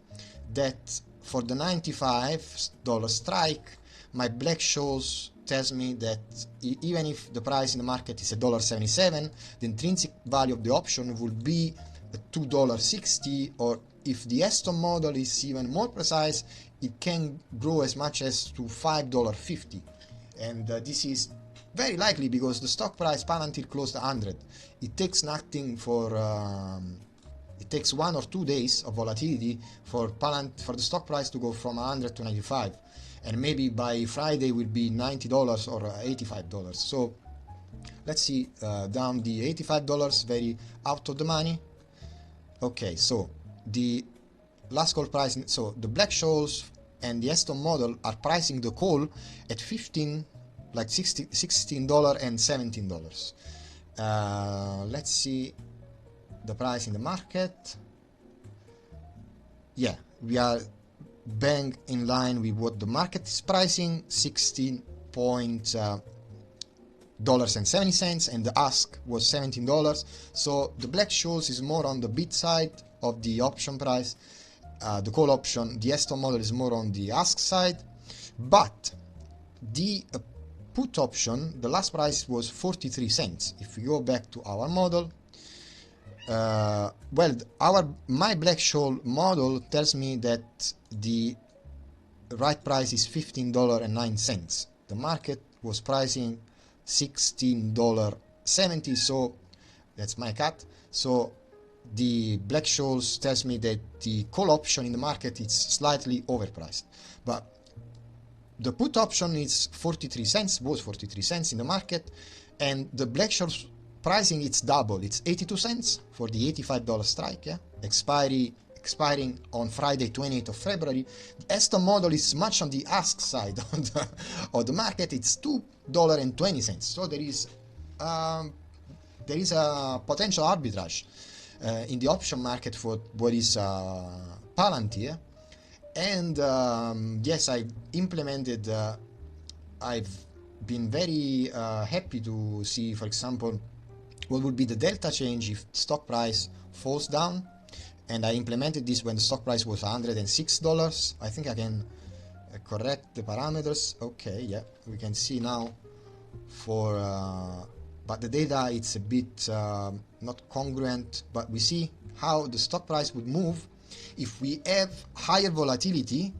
that for the $95 strike, my Black-Scholes tells me that even if the price in the market is $1.77, the intrinsic value of the option will be $2.60, or if the Aston model is even more precise, it can grow as much as to $5.50, and this is very likely because the stock price Palantir closed 100. It takes nothing for it takes 1 or 2 days of volatility for the stock price to go from 100 to 95, and maybe by Friday will be $90 or $85. So let's see, down the $85, very out of the money. Okay, so the last call price, so the Black-Scholes and the Aston model are pricing the call at $16 and $17. Let's see the price in the market. Yeah, we are bang in line with what the market is pricing, $16.70, and the ask was $17. So the Black-Scholes is more on the bid side of the option price. The call option, the Aston model, is more on the ask side, but the put option, the last price was 43 cents. If we go back to our model, my Black-Scholes model tells me that the right price is $15.09. The market was pricing $16.70, so that's my cut. So the Black-Scholes tells me that the call option in the market is slightly overpriced, but the put option is 43 cents, was 43 cents in the market, and the Black-Scholes pricing, it's double, it's 82 cents for the $85 strike, yeah, expiring on Friday 28th of February. The Aston model is much on the ask side of the market, it's $2.20. So there is a potential arbitrage in the option market for what is Palantir. And yes, I've been very happy to see, for example, what would be the delta change if stock price falls down, and I implemented this when the stock price was $106. I think I can correct the parameters. Okay, yeah, we can see now for but the data, it's a bit not congruent, but we see how the stock price would move if we have higher volatility.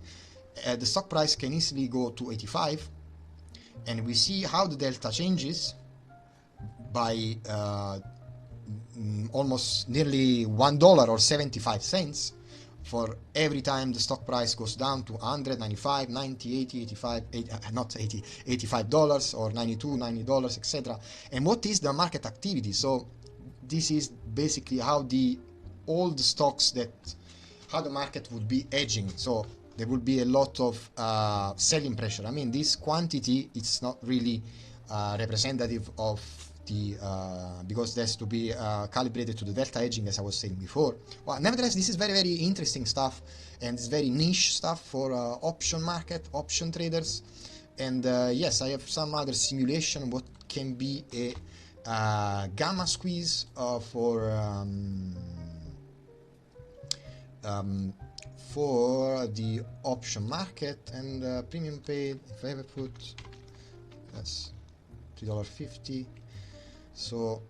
The stock price can easily go to 85, and we see how the delta changes by almost nearly $1 or 75 cents for every time the stock price goes down to 100, 95, 90, 80, 85, not 80, $85 or 92, $90, etc. And what is the market activity? So this is basically how all the stocks how the market would be edging. So there will be a lot of selling pressure. I mean, this quantity, it's not really representative of the because there's to be calibrated to the delta hedging, as I was saying before. Well, nevertheless, this is very, very interesting stuff, and it's very niche stuff for option market, option traders. And yes, I have some other simulation what can be a gamma for the option market, and premium paid, if I ever put, that's $3.50. So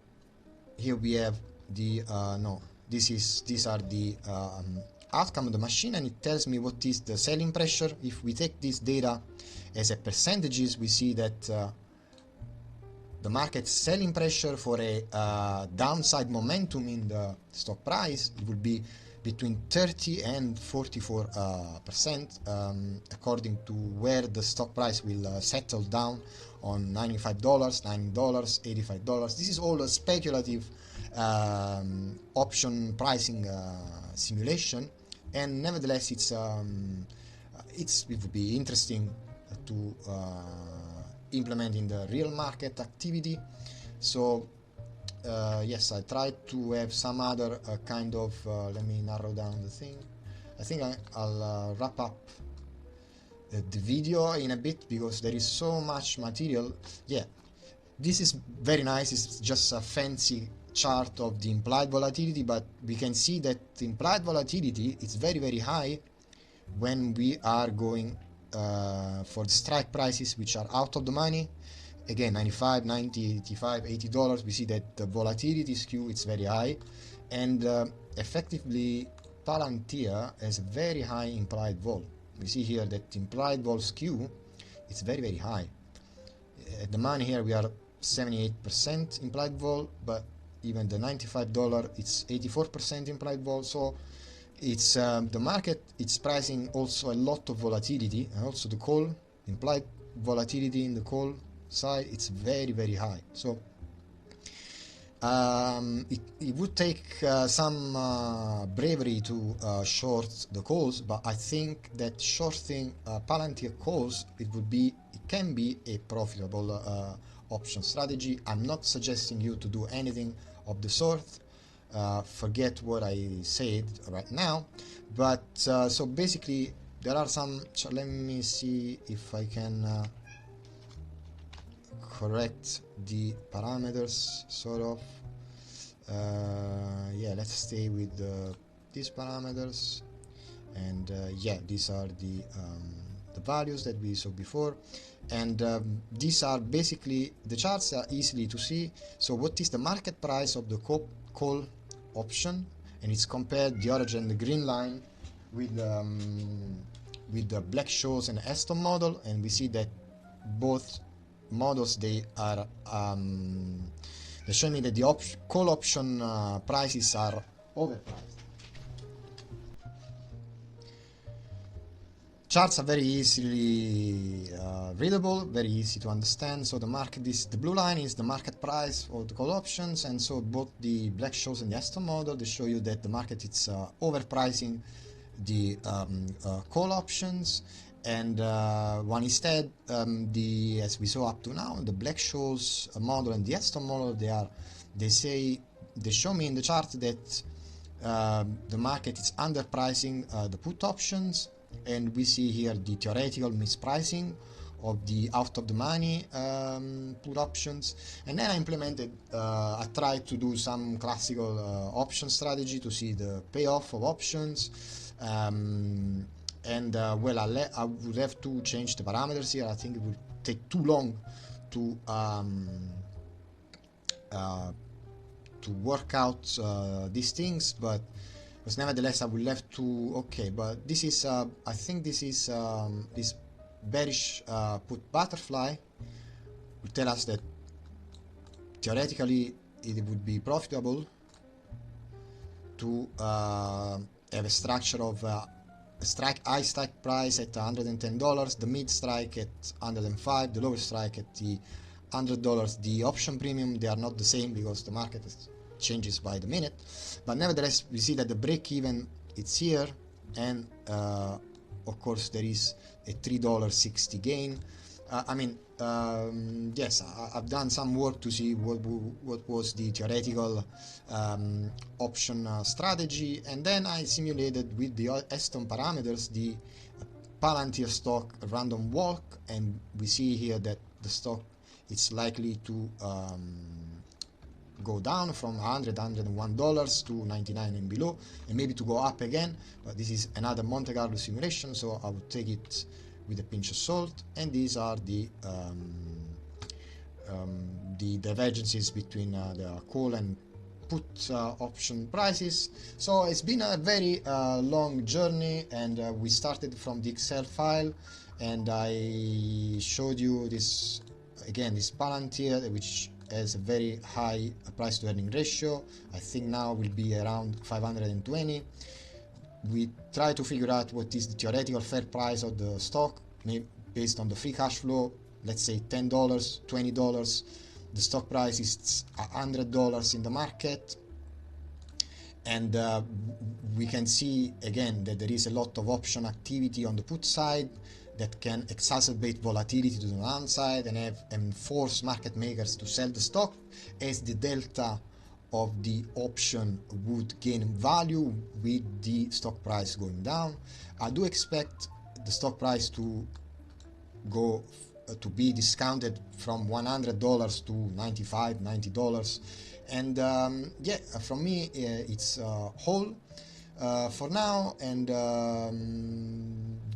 here we have the these are the outcome of the machine, and it tells me what is the selling pressure. If we take this data as a percentages, we see that the market selling pressure for a downside momentum in the stock price, it will be between 30 and 44%, according to where the stock price will settle down on $95, $90, $85. This is all a speculative option pricing simulation, and nevertheless it would be interesting to implement in the real market activity. So yes, I tried to have some other kind of let me narrow down the thing. I think I'll wrap up the video in a bit because there is so much material. Yeah, this is very nice. It's just a fancy chart of the implied volatility, but we can see that the implied volatility is very, very high when we are going for the strike prices which are out of the money. Again, 95, 90, 85, $80, we see that the volatility skew is very high, and effectively Palantir has a very high implied vol. We see here that implied vol skew is very, very high. At the money here we are 78% implied vol, but even the $95 it's 84% implied vol. So it's the market, it's pricing also a lot of volatility, and also the call implied volatility in the call side, it's very, very high. So it would take some bravery to short the calls, but I think that shorting Palantir calls, it can be a profitable option strategy. I'm not suggesting you to do anything of the sort. Forget what I said right now. But so basically there are some, let me see if I can correct the parameters, sort of. Yeah, let's stay with these parameters, and yeah, these are the values that we saw before, and these are basically, the charts are easily to see. So what is the market price of the call option, and it's compared the orange and the green line with the Black-Scholes and Aston model, and we see that both models, they are they show me that the call option prices are overpriced. Charts are very easily readable, very easy to understand. So the market is, the blue line is the market price of the call options, and so both the Black-Scholes and the Aston model, they show you that the market is overpricing the call options. And one instead, as we saw up to now, the Black-Scholes model and the Aston model, they show me in the chart that the market is underpricing the put options, and we see here the theoretical mispricing of the out of the money put options. And then I tried to do some classical option strategy to see the payoff of options. Well, I would have to change the parameters here. I think it would take too long to work out these things, but nevertheless I will have to. Okay, but this is I think this is this bearish put butterfly will tell us that theoretically it would be profitable to have a structure of high strike price at $110, the mid strike at $105, the lower strike at the $100. The option premium, they are not the same because the market changes by the minute, but nevertheless we see that the break even, it's here, and of course there is a $3.60 gain. I mean, yes, I've done some work to see what was the theoretical option strategy, and then I simulated with the Aston parameters the Palantir stock random walk, and we see here that the stock is likely to go down from $101 to 99 and below, and maybe to go up again, but this is another Monte Carlo simulation, so I would take it with a pinch of salt. And these are the divergences between the call and put option prices. So it's been a very long journey, and we started from the Excel file, and I showed you this again, this Palantir, which has a very high price to earning ratio. I think now will be around 520. We try to figure out what is the theoretical fair price of the stock, maybe based on the free cash flow. Let's say $10, $20. The stock price is $100 in the market, and we can see again that there is a lot of option activity on the put side that can exacerbate volatility to the downside and force market makers to sell the stock, as the delta of the option would gain value with the stock price going down. I do expect the stock price to go to be discounted from $100 to $95, $90, and yeah, from me it's whole for now. And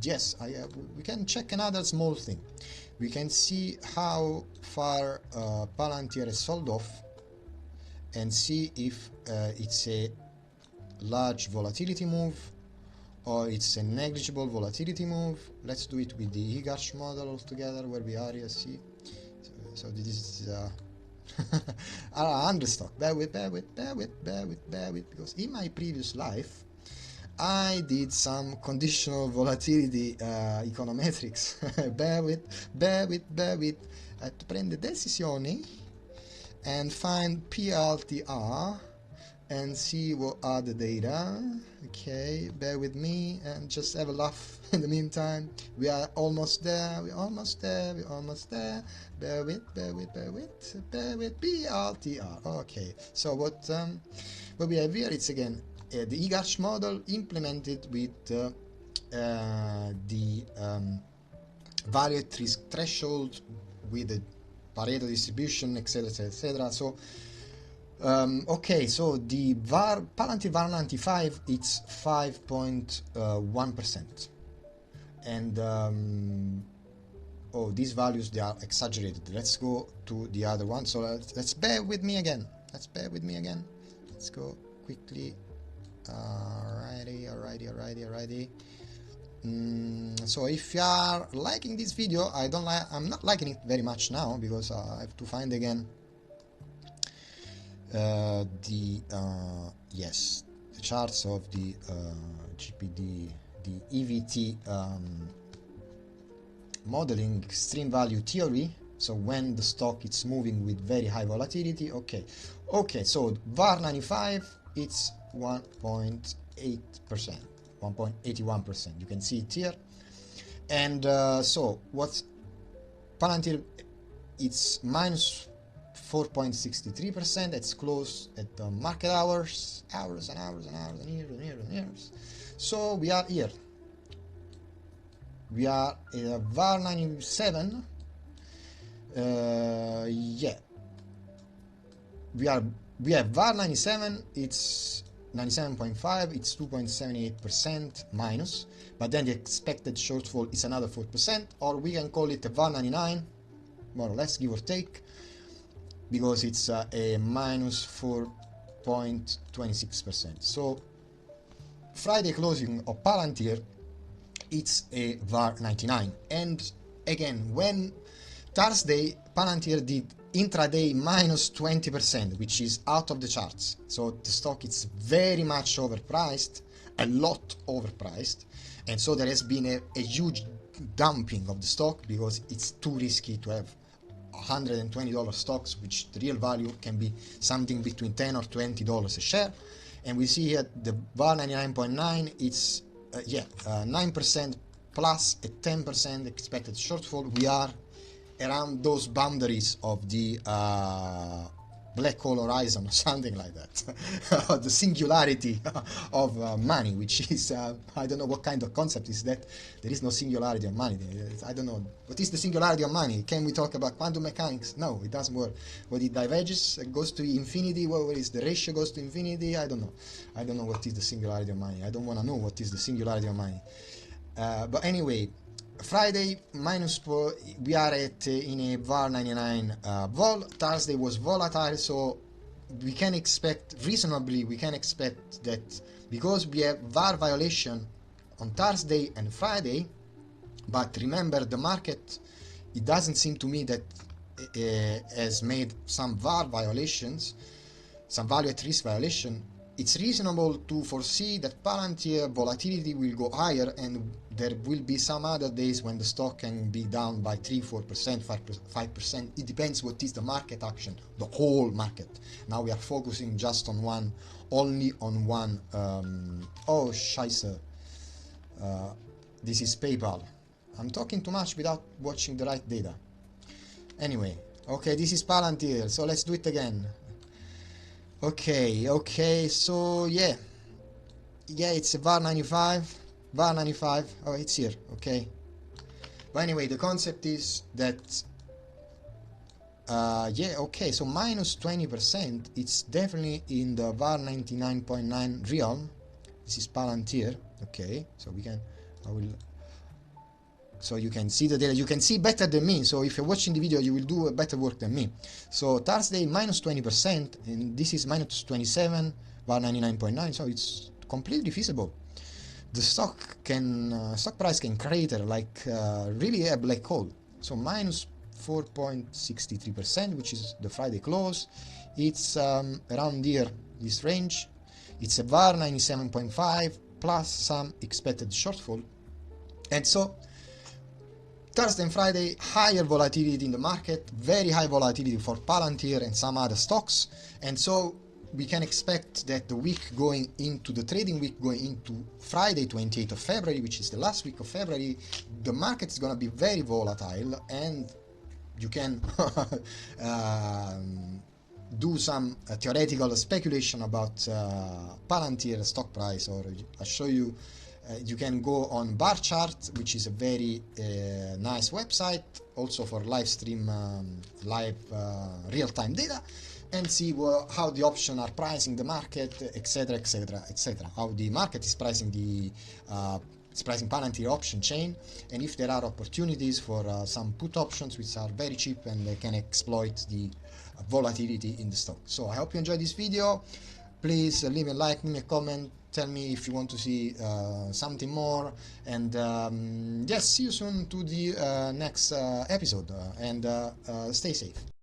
yes, we can check another small thing. We can see how far Palantir is sold off, and see if it's a large volatility move or it's a negligible volatility move. Let's do it with the Higash model altogether, where we are here. See, so this is understock. Bear with, because in my previous life I did some conditional volatility econometrics. bear with. I have to prende decisioni and find PLTR and see what are the data. Okay, bear with me and just have a laugh in the meantime. We are almost there, we're almost there. Bear with PLTR. Okay, so what we have here, it's again the EGARCH model implemented with the value at risk threshold with the Pareto distribution, etc, etc. So okay, so the Palantir VAR 95, it's 5.1%, and oh, these values, they are exaggerated. Let's go to the other one. So let's bear with me again. Let's go quickly. Alrighty. So if you are liking this video, I'm not liking it very much now, because I have to find again yes, the charts of the GPD, the EVT modeling extreme value theory. So when the stock is moving with very high volatility. Okay, so VAR 95, it's 1.8%, 1.81%. You can see it here. And so what's Palantir, it's minus 4.63%. It's close at the market hours and years. So we are here. We are at VAR 97. Yeah, we have VAR 97. It's 97.5. It's 2.78% minus. But then the expected shortfall is another 4%, or we can call it a VAR 99, more or less, give or take, because it's a minus 4.26%. So Friday closing of Palantir, it's a VAR 99. And again, when Thursday Palantir did intraday minus 20%, which is out of the charts. So the stock is very much overpriced, a lot overpriced, and so there has been a huge dumping of the stock, because it's too risky to have $120 stocks, which the real value can be something between $10 or $20 a share. And we see here the VAR 99.9, it's 9% plus a 10% expected shortfall. We are around those boundaries of the black hole horizon or something like that. Or the singularity of money, which is I don't know what kind of concept is that. There is no singularity of money. I don't know what is the singularity of money. Can we talk about quantum mechanics? No, it doesn't work. When it diverges, it goes to infinity. What is the ratio goes to infinity? I don't know. I don't know what is the singularity of money. I don't want to know what is the singularity of money. But anyway, Friday -4, we are at in a VAR 99 vol. Thursday was volatile, so we can expect reasonably. We can expect that because we have VAR violation on Thursday and Friday. But remember, the market, it doesn't seem to me that has made some VAR violations, some value at risk violation. It's reasonable to foresee that Palantir volatility will go higher, and there will be some other days when the stock can be down by 3, 4%, 5%. It depends what is the market action, the whole market. Now we are focusing just on one, only on one. Oh, scheiße. This is PayPal. I'm talking too much without watching the right data. Anyway, okay, this is Palantir, so let's do it again. Okay, so yeah, it's a VAR 95, oh, it's here, okay. But anyway, the concept is that, yeah, okay, so -20%, it's definitely in the VAR 99.9 realm. This is Palantir, okay, so so you can see the data, you can see better than me, so if you're watching the video you will do a better work than me. So Thursday -20%, and this is -27, VAR 99.9, so it's completely feasible. The stock price can crater like really a black hole. So -4.63%, which is the Friday close. It's around here, this range. It's a VAR 97.5 plus some expected shortfall, and so Thursday and Friday, higher volatility in the market, very high volatility for Palantir and some other stocks, and so we can expect that the week going into the trading week going into Friday 28th of February, which is the last week of February, the market is going to be very volatile, and you can do some theoretical speculation about Palantir stock price, or I'll show you. You can go on bar chart, which is a very nice website also for live stream, live real-time data, and see how the options are pricing the market, etc, etc, etc, how the market is pricing the Palantir option chain, and if there are opportunities for some put options which are very cheap and they can exploit the volatility in the stock. So I hope you enjoyed this video. Please leave a like, leave me a comment, tell me if you want to see something more, and yes, see you soon to the next episode, and stay safe.